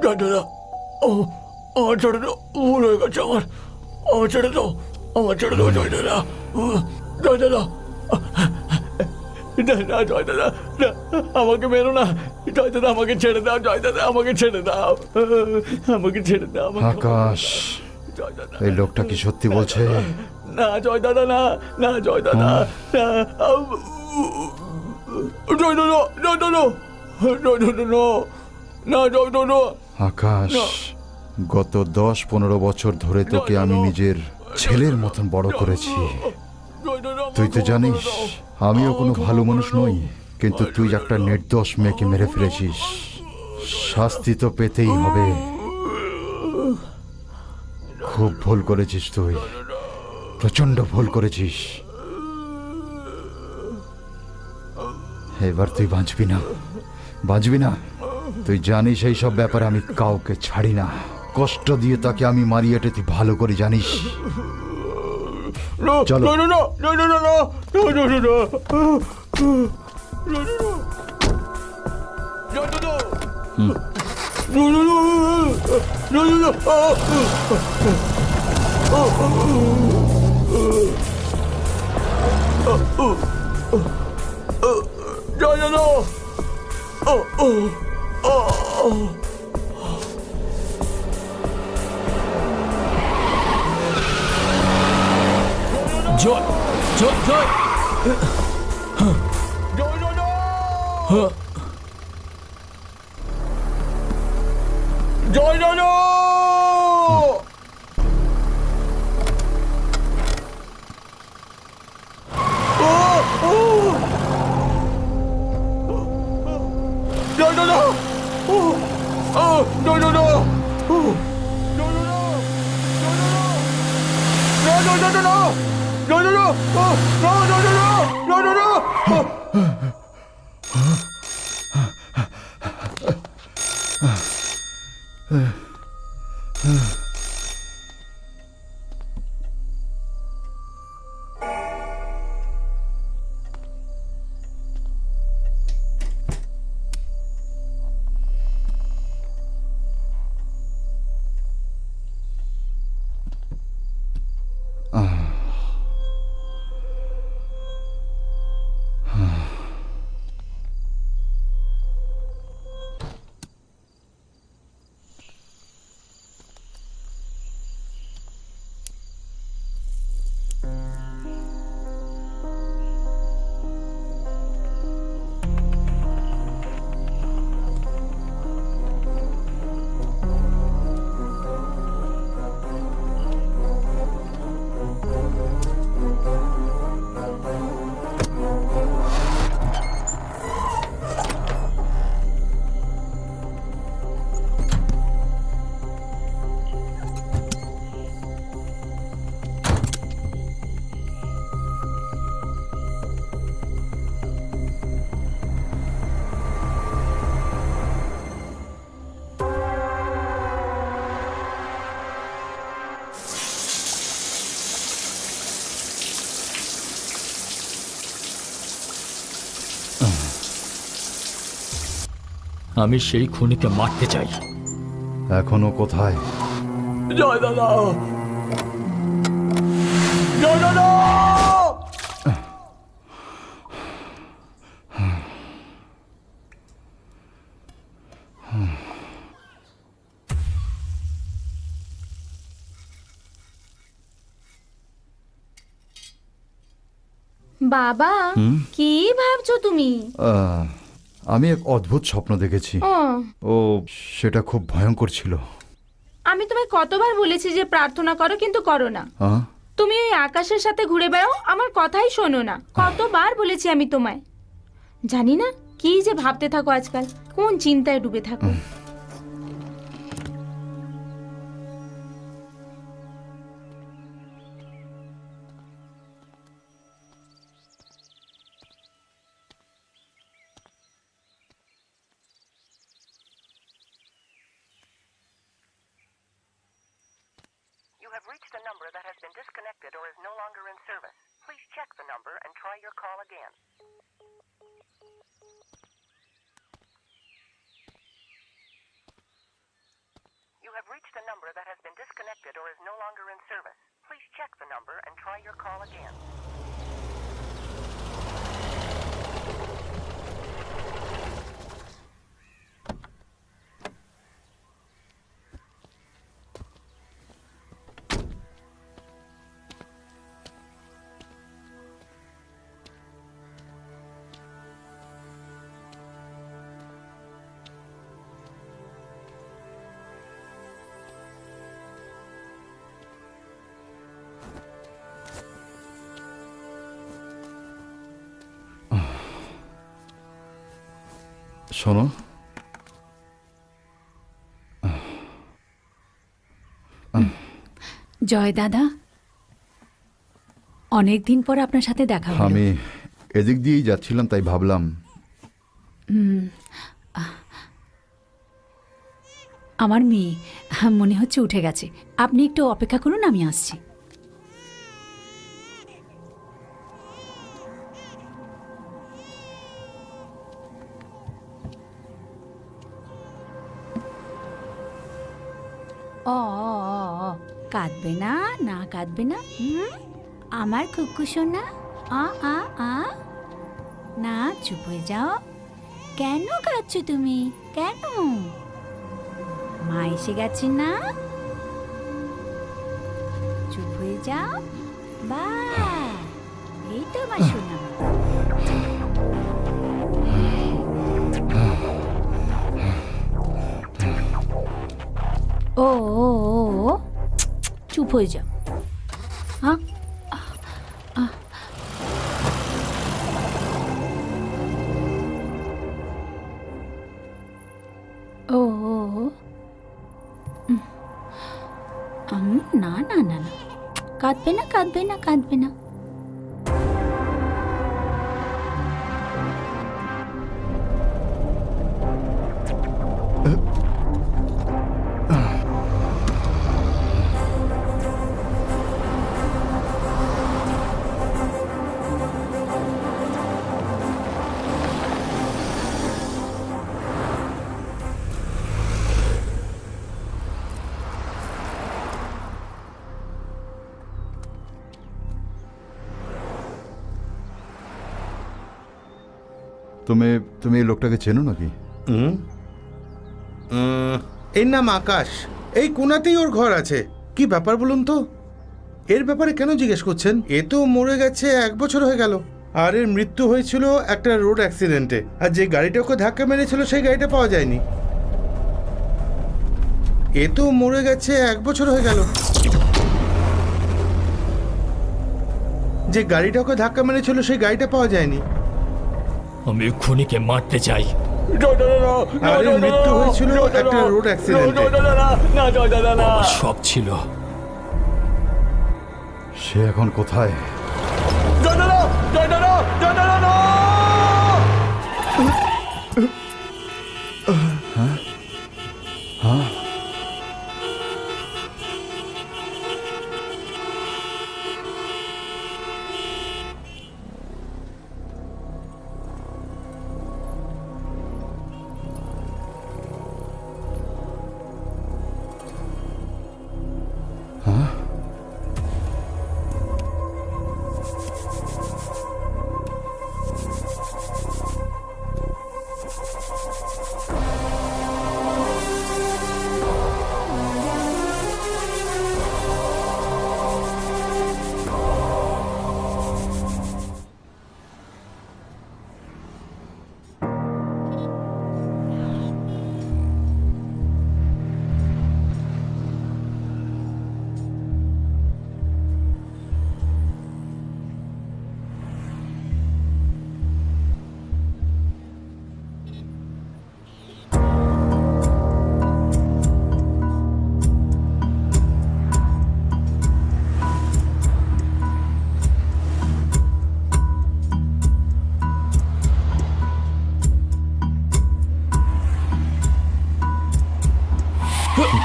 জয় দাদা, আমার ছেড়ে দাও, ভুল হয়ে গেছে আমার ছেড়ে দাও, আমার ছেড়ে দাও জয় দাদা, জয় দাদা, না জয় দাদা, না, আমাকে মেরো না, জয় দাদা আমাকে ছেড়ে দাও, জয় দাদা আমাকে ছেড়ে দাও, আমাকে ছেড়ে দাও, আকাশ, জয় দাদা, এই লোকটা কি সত্যি বলছে? না জয় দাদা, না না জয় দাদা, না জয় দাদা, জয় দাদা, জয় দাদা, না জয় দাদা। আকাশ, গত 10-15 বছর ধরে তোকে আমি নিজের ছেলের মতন বড় করেছি। তুই তো জানিস আমিও কোনো ভালো মানুষ নই, কিন্তু তুই একটা নির্দোষ মেয়েকে মেরে ফেলেছিস, শাস্তি তো পেতেই হবে। খুব ভুল করেছিস তুই, প্রচন্ড ভুল করেছিস। এবার তুই বাঁচবি না, বাঁচবি না। তুই জানিস এই সব ব্যাপারে আমি কাউকে ছাড়ি না, কষ্ট দিয়ে তাকে আমি মারি, এটা তুই ভালো করে জানিস। চলো। জয় জয় জয়, জয় জয়, আমি সেই খুনিকে মারতে চাই। এখনো কোথায়? জয় দাদা, জয় দাদা, বাবা কি ভাবছো তুমি? আমি এক অদ্ভুত স্বপ্ন দেখেছি। ও সেটা খুব ভয়ঙ্কর ছিল। আমি তোমায় কতবার বলেছি যে প্রার্থনা করো, কিন্তু করো না। তুমি ওই আকাশের সাথে ঘুরে বেড়াও, আমার কথাই শোনো না। কতবার বলেছি আমি তোমায়। জানি না কি যে ভাবতে থাকো আজকাল, কোন চিন্তায় ডুবে থাকো। have reached a number that has been disconnected or is no longer in service. Please check the number and try your call again. You have reached a number that has been disconnected or is no longer in service. Please check the number and try your call again. শোনো, জয় দাদা, অনেক দিন পর আপনার সাথে দেখা হলো। আমি এদিক দিয়েই যাচ্ছিলাম, তাই ভাবলাম আমার মেয়ে মনে হচ্ছে উঠে গেছে। আপনি একটু অপেক্ষা করুন, আমি আসছি। ও কাঁদবে না, না কাঁদবে না। আমার কুকু সোনা, আ আ আ না, চুপ হয়ে যাও। কেন কাঁদছো তুমি? কেন? মা এসে গেছে না? চুপ হয়ে যাও। বা এই তো আমার সোনা। ও ও ও চুপ হয়ে যাও। হ্যাঁ, ও ও না না না না, কাঁদবে না, কাঁদবে না, কাঁদবে না। তুমি এই লোকটাকে চেনো নাকি? এর নাম আকাশ। এই কোনাতেই ওর ঘর আছে। কি ব্যাপার বলুন তো? এর ব্যাপারে কেন জিজ্ঞেস করছেন? এ তো মরে গেছে 1 বছর হয়ে গেল। আর এর মৃত্যু হয়েছিল একটা রোড অ্যাক্সিডেন্টে। আর যে গাড়িটা ওকে ধাক্কা মেরেছিল সেই গাড়িটা পাওয়া যায়নি। এ তো মরে গেছে 1 বছর হয়ে গেল। যে গাড়িটা ওকে ধাক্কা মেরেছিল সেই গাড়িটা পাওয়া যায়নি। আমি খুনিকে মারতে চাই। আর এর মৃত্যু হয়েছিল একটা রোড অ্যাক্সিডেন্টে। আমার সব ছিল। সে এখন কোথায়? হ্যাঁ হ্যাঁ,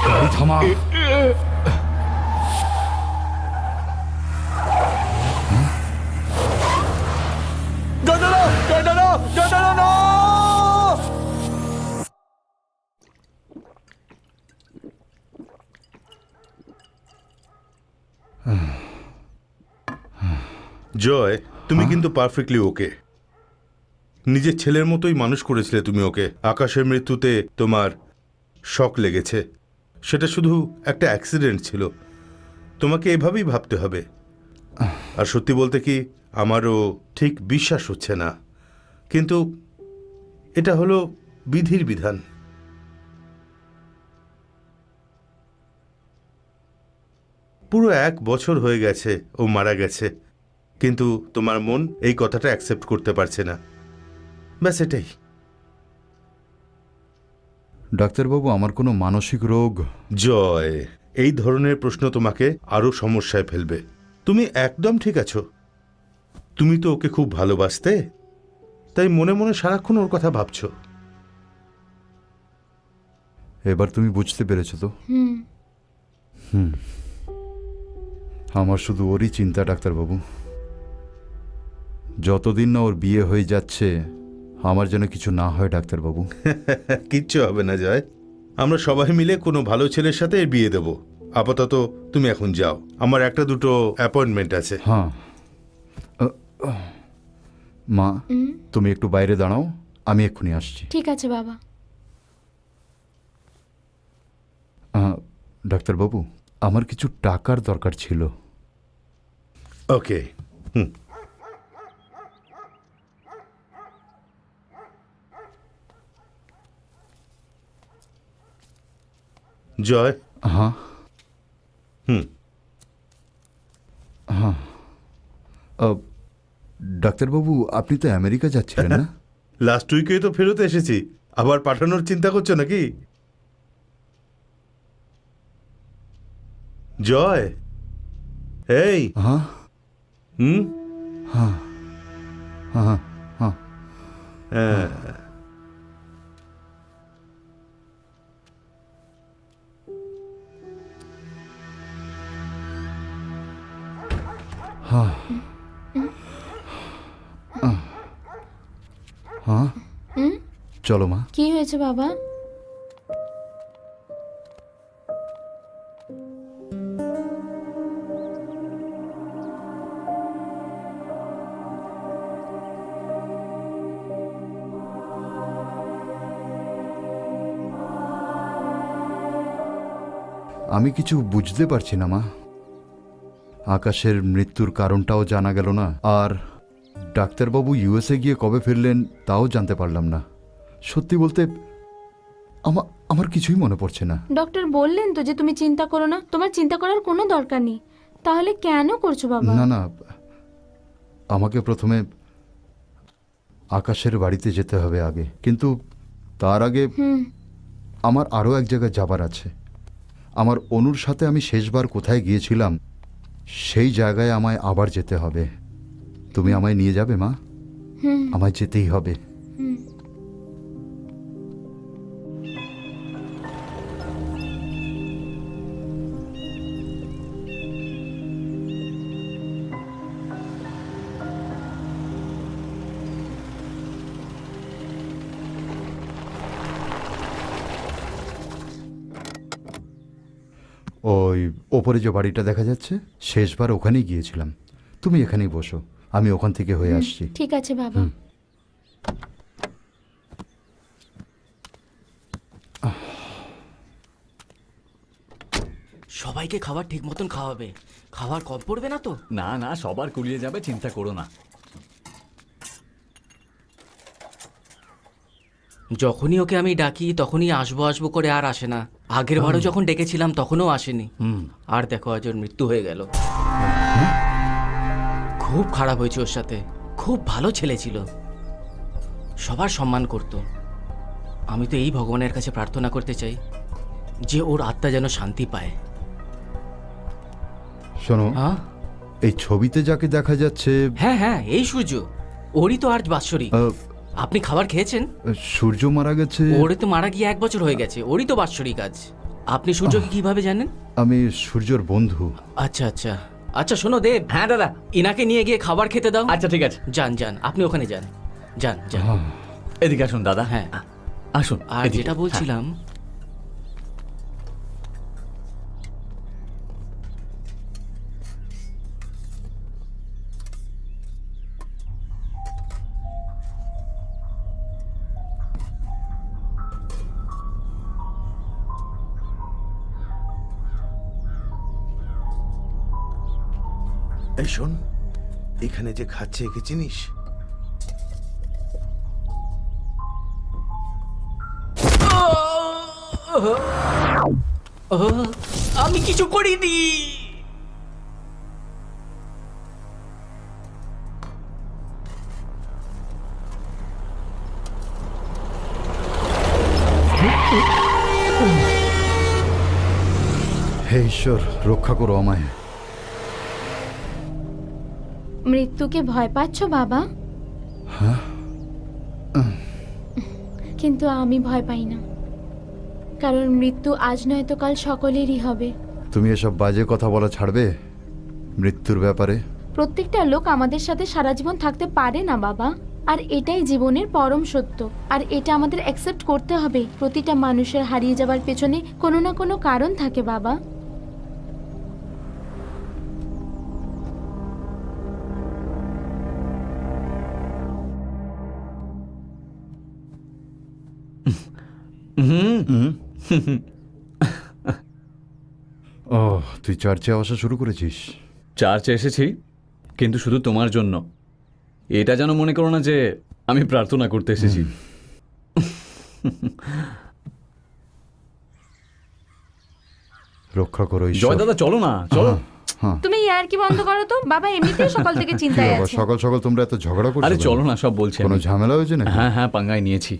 গাড়ি থামা। জয়, তুমি কিন্তু পারফেক্টলি ওকে। নিজের ছেলের মতোই মানুষ করেছিলে তুমি ওকে। আকাশের মৃত্যুতে তোমার শক লেগেছে, সেটা শুধু একটা অ্যাক্সিডেন্ট ছিল। তোমাকে এভাবেই ভাবতে হবে। আর সত্যি বলতে কি, আমারও ঠিক বিশ্বাস হচ্ছে না, কিন্তু এটা হলো বিধির বিধান। পুরো 1 বছর হয়ে গেছে ও মারা গেছে, কিন্তু তোমার মন এই কথাটা অ্যাকসেপ্ট করতে পারছে না। ব্যাস এটাই। ডাক্তারবাবু, আমার কোনো মানসিক রোগ? জয়, এই ধরনের প্রশ্ন তোমাকে আরো সমস্যায় ফেলবে। তুমি একদম ঠিক আছো। তুমি তো ওকে খুব ভালোবাসতে, তাই মনে মনে সারাক্ষণ ওর কথা ভাবছো। এবার তুমি বুঝতে পেরেছো তো? আমার শুধু ওরই চিন্তা ডাক্তারবাবু। যতদিন না ওর বিয়ে হয়ে যাচ্ছে, আমার যেন কিছু না হয় ডাক্তারবাবু। কিচ্ছু হবে না জয়, আমরা সবাই মিলে কোনো ভালো ছেলের সাথে এর বিয়ে দেব। আপাতত তুমি এখন যাও, আমার 1-2 অ্যাপয়েন্টমেন্ট আছে। হ্যাঁ মা, তুমি একটু বাইরে দাঁড়াও, আমি এক্ষুনি আসছি। ঠিক আছে বাবা। ডাক্তারবাবু, আমার কিছু টাকার দরকার ছিল। ওকে। জয়। হ্যাঁ হ্যাঁ ডাক্তারবাবু, আপনি তো আমেরিকা যাচ্ছিলেন না? লাস্ট উইকেই তো ফেরত এসেছি, আবার পাঠানোর চিন্তা করছো নাকি? জয়, এই। হ্যাঁ হুম। হ্যাঁ হ্যাঁ হ্যাঁ হ্যাঁ। হ্যাঁ হ্যাঁ চলো মা। কি হয়েছে বাবা? আমি কিছু বুঝতে পারছি না মা। আকাশের মৃত্যুর কারণটাও জানা গেল না, আর ডাক্তারবাবু ইউএসএ গিয়ে কবে ফিরলেন তাও জানতে পারলাম না। সত্যি বলতে আমার কিছুই মনে পড়ছে না। ডক্টর বললেন তো যে তুমি চিন্তা করো না, তোমার চিন্তা করার কোনো দরকার নেই। তাহলে কেন করছো বাবা? না না, আমাকে প্রথমে আকাশের বাড়িতে যেতে হবে আগে, কিন্তু তার আগে আমার আরও এক জায়গায় যাবার আছে। আমার অনুর সাথে আমি শেষবার কোথায় গিয়েছিলাম সেই জায়গায় আমায় আবার যেতে হবে। তুমি আমায় নিয়ে যাবে মা? আমায় যেতেই হবে। ওই ওপরে যে বাড়িটা দেখা যাচ্ছে, শেষবার ওখানেই গিয়েছিলাম। তুমি এখানেই বসো, আমি ওখান থেকে হয়ে আসছি। ঠিক আছে বাবা। সবাইকে খাবার ঠিক মতন খাওয়াবে, খাবার কম পড়বে না তো? না না, সবার কুলিয়ে যাবে, চিন্তা করো না। যখনই ওকে আমি ডাকি তখনই আসবো আসবো করে আর আসে না। আগের বারও যখন ডেকেছিলাম তখনও আসেনি। আর দেখো আজ ওর মৃত্যু হয়ে গেল। খুব খারাপ হয়েছে ওর সাথে। খুব ভালো ছেলে ছিল, সবার সম্মান করত। আমি তো এই ভগবানের কাছে প্রার্থনা করতে চাই যে ওর আত্মা যেন শান্তি পায়। শোনো, হ্যাঁ এই ছবিতে যাকে দেখা যাচ্ছে, হ্যাঁ হ্যাঁ, এই সূর্য, ওরই তো আজ বাৎসরিক। আপনি খাবার খেয়েছেন? সূর্য মারা গেছে। ওরে তো মারা গিয়ে 1 বছর হয়ে গেছে, ওরই তো বাৎসরিক আজ। আপনি সূর্যকে কিভাবে জানেন? আমি সূর্যর বন্ধু। আচ্ছা আচ্ছা আচ্ছা, শোনো দেব। হ্যাঁ দাদা, ইনাকে নিয়ে গিয়ে খাবার খেতে দাও। আচ্ছা ঠিক আছে, যান যান, আপনি ওখানে যান, যান যান। এদিকে আসুন দাদা। হ্যাঁ আসুন। আর এদিকে। যেটা বলছিলাম, এই শোন, এখানে যে খাচ্ছে একে চিনিস? আমি কিছু করিনি। হে ঈশ্বর, রক্ষা করো আমায়। মৃত্যুকে ভয় পাচ্ছ বাবা? কিন্তু আমি ভয় পাই না, কারণ মৃত্যু আজ নয়তো কাল সকলেরই হবে। তুমি এসব বাজে কথা বলা ছাড়বে মৃত্যুর ব্যাপারে? প্রত্যেকটা লোক আমাদের সাথে সারা জীবন থাকতে পারে না বাবা, আর এটাই জীবনের পরম সত্য। আর এটা আমাদের অ্যাকসেপ্ট করতে হবে। প্রতিটা মানুষের হারিয়ে যাবার পেছনে কোনো না কোনো কারণ থাকে বাবা। ও, তুই চার্চে আসা শুরু করেছিস? চার্চে এসেছি, কিন্তু শুধু তোমার জন্য। এটা যেন মনে করো না যে আমি প্রার্থনা করতে এসেছি। রক্ষা করো ঈশ্বর। জয় দাদা, চলো না, চলো। হ্যাঁ, তুমি ইয়ার কি বন্ধ করো তো বাবা, এমনিতেই সকাল থেকে কি চিন্তায় ব্যাপার, আছে। সকাল সকাল তোমরা এত ঝগড়া করছো আরে কেন? চলো না, সব বলছি কোনো আমি। ঝামেলা হয়েছে নাকি? হ্যাঁ হ্যাঁ, পাঙ্গাই নিয়েছি।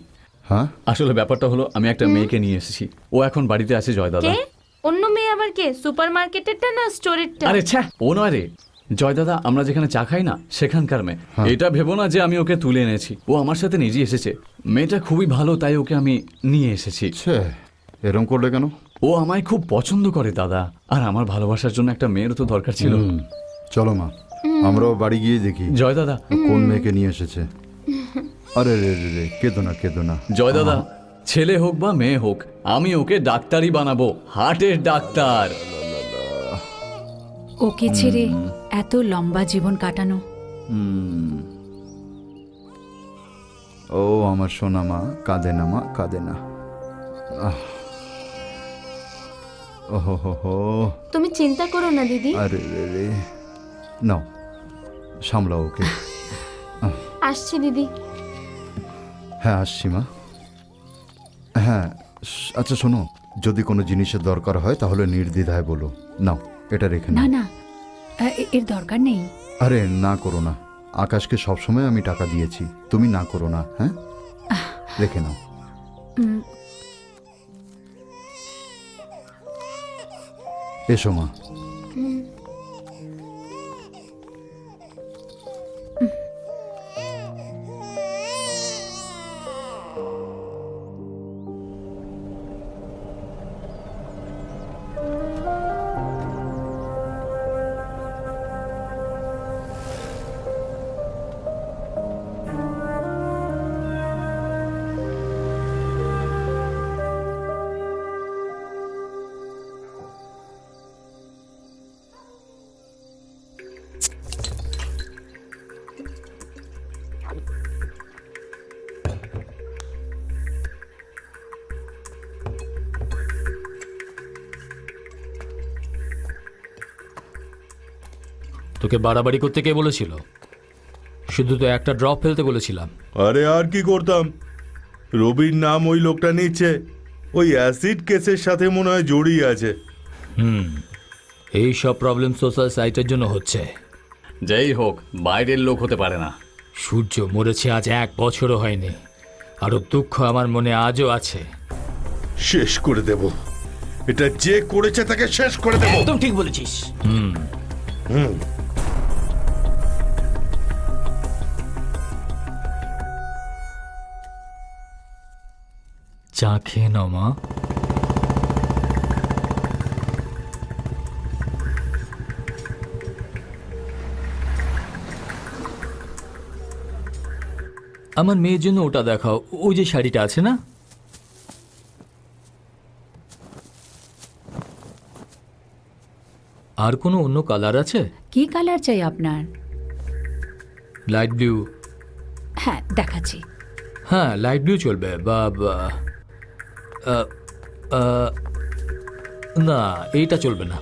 হ্যাঁ, আসলে ব্যাপারটা হলো, আমি একটা মেয়েকে নিয়ে এসেছি। ও এখন বাড়িতে আছে জয় দাদা। কে? অন্য মেয়ে আবার কে? সুপার মার্কেটেরটা না স্টোরেরটা? আরে ছ্যা, ও নয় রে। জয় দাদা, আমরা যেখানে চা খাই না সেখানকার মেয়ে। হ্যাঁ। এটা ভেবো না যে আমি ওকে তুলে এনেছি। ও আমার সাথে নিজেই এসেছে। মেয়েটা খুবই ভালো, তাই ওকে আমি নিয়ে এসেছি। ছে, এরম করলে কেন? ও আমায় খুব পছন্দ করে দাদা, আর আমার ভালোবাসার জন্য একটা মেয়েরও তো দরকার ছিল। চলো মা, আমরাও বাড়ি গিয়ে দেখি জয় দাদা, কোন মেয়েকে নিয়ে এসেছে। আরে রে রে রে, কেঁদো না কেঁদো না। জয় দাদা, ছেলে হোক বা মেয়ে হোক, আমি ওকে ডাক্তারই বানাবো, হার্টের ডাক্তার। ওকে ছেড়ে এত লম্বা জীবন কাটানো। ও আমার সোনা মা, কাঁদে না মা, কাঁদে না। ওহো হো হো, তুমি চিন্তা করো না দিদি, আরে রে রে, নাও সামলাও ওকে। আসছি দিদি। হ্যাঁ আসছি মা। হ্যাঁ, আচ্ছা শোনো, যদি কোনো জিনিসের দরকার হয় তাহলে নির্দ্বিধায় বলো। নাও এটা রেখে না নাও। না, এর দরকার নেই। আরে না করো না, আকাশকে সবসময় আমি টাকা দিয়েছি, তুমি না করো না। হ্যাঁ, রেখে নাও। এসো মা। তোকে বাড়াবাড়ি করতে কে বলেছিল? শুধু তো একটা ড্রপ ফেলতে বলেছিলাম। আরে আর কি করতাম, রবির নাম ওই লোকটা নিচ্ছে, ওই অ্যাসিড কেসের সাথে মনে হয় জড়িয়ে আছে। এই সব প্রবলেম সোশ্যাল সাইটের জন্য হচ্ছে। যাই হোক, বাইরের লোক হতে পারে না। সূর্য মরেছে আজ 1 বছরও হয়নি, আরো দুঃখ আমার মনে আজও আছে। শেষ করে দেব, এটা যে করেছে তাকে শেষ করে দেব। একদম ঠিক বলেছিস। হুম। চা খেয়ে নাও মা। আমার মেয়ের জন্য ওটা দেখাও, ওই যে শাড়িটা আছে না। আর কোনো অন্য কালার আছে? কি কালার চাই আপনার? Light blue. হ্যাঁ দেখাচ্ছি। হ্যাঁ, লাইট ব্লু চলবে। না, এইটা চলবে না।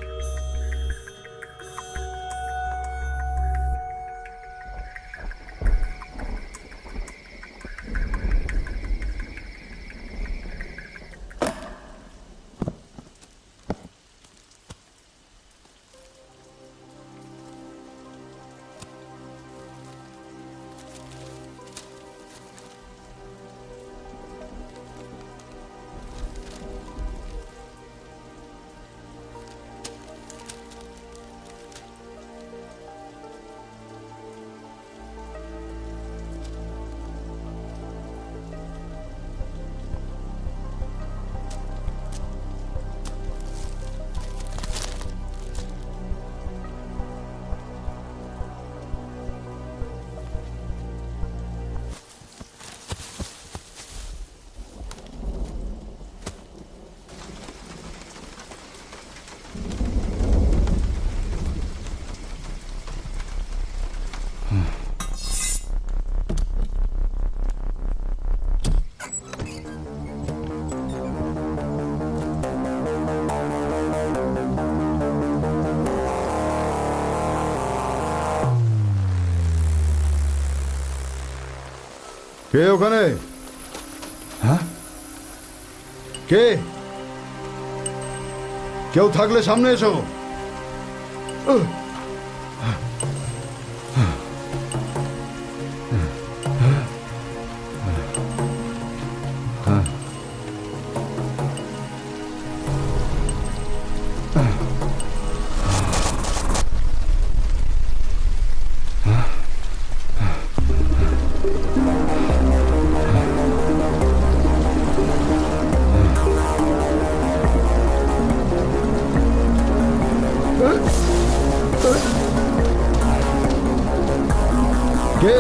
কে ওখানে? হ্যাঁ, কে? কেউ থাকলে সামনে এসো। কে?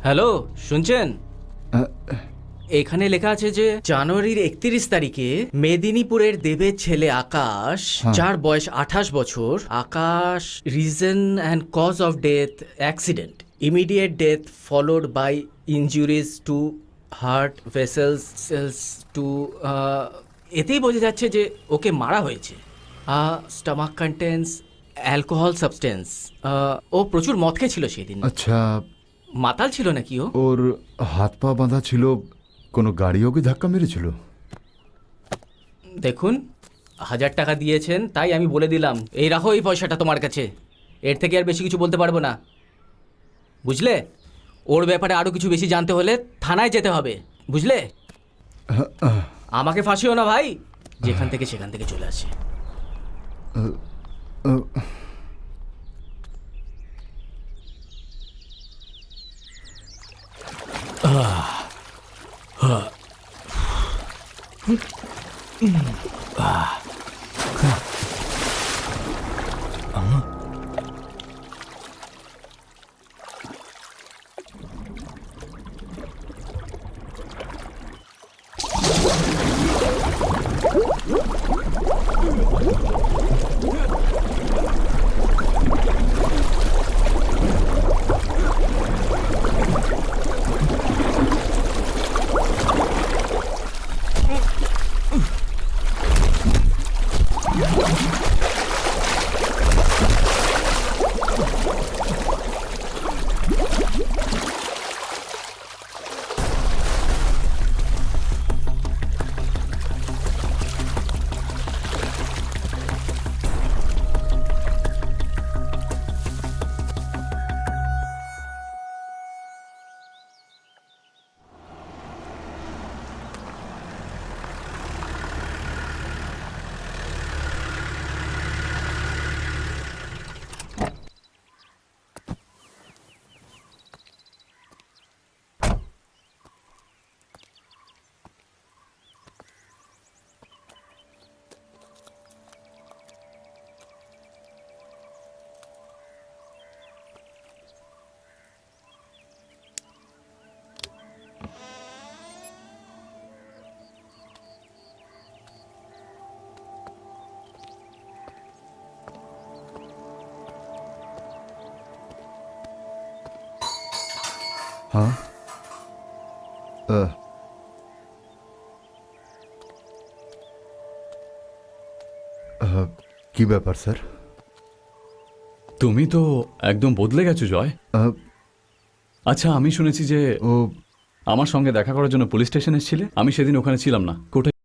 হ্যালো, শুনছেন? এখানে লেখা আছে যে জানুয়ারির 31 তারিখে মেদিনীপুরের দেবের ছেলে আকাশ, যার বয়স 28 বছর, Akash reason and cause of death accident, immediate death followed by injuries to heart vessels cells to, এতেই বোঝা যাচ্ছে যে ওকে মারা হয়েছে। Stomach contents alcohol substance. ও প্রচুর মদ খেয়েছিল সেদিন। আচ্ছা, মাতাল ছিল নাকি ও? ওর হাত পা বাঁধা ছিল, কোনো গাড়ি ওকে ধাক্কা মেরেছিল? দেখুন, 1000 টাকা দিয়েছেন তাই আমি বলে দিলাম। এই রাখো এই পয়সাটা তোমার কাছে, এর থেকে আর বেশি কিছু বলতে পারবো না, বুঝলে? ওর ব্যাপারে আরও কিছু বেশি জানতে হলে থানায় যেতে হবে, বুঝলে? আমাকে ফাঁসিও না ভাই, যেখান থেকে সেখান থেকে চলে আসে। হ্যাঁ, কি ব্যাপার স্যার? তুমি তো একদম বদলে গেছো জয়। আচ্ছা, আমি শুনেছি যে ও আমার সঙ্গে দেখা করার জন্য পুলিশ স্টেশন এসেছিলে। আমি সেদিন ওখানে ছিলাম না, কোথায়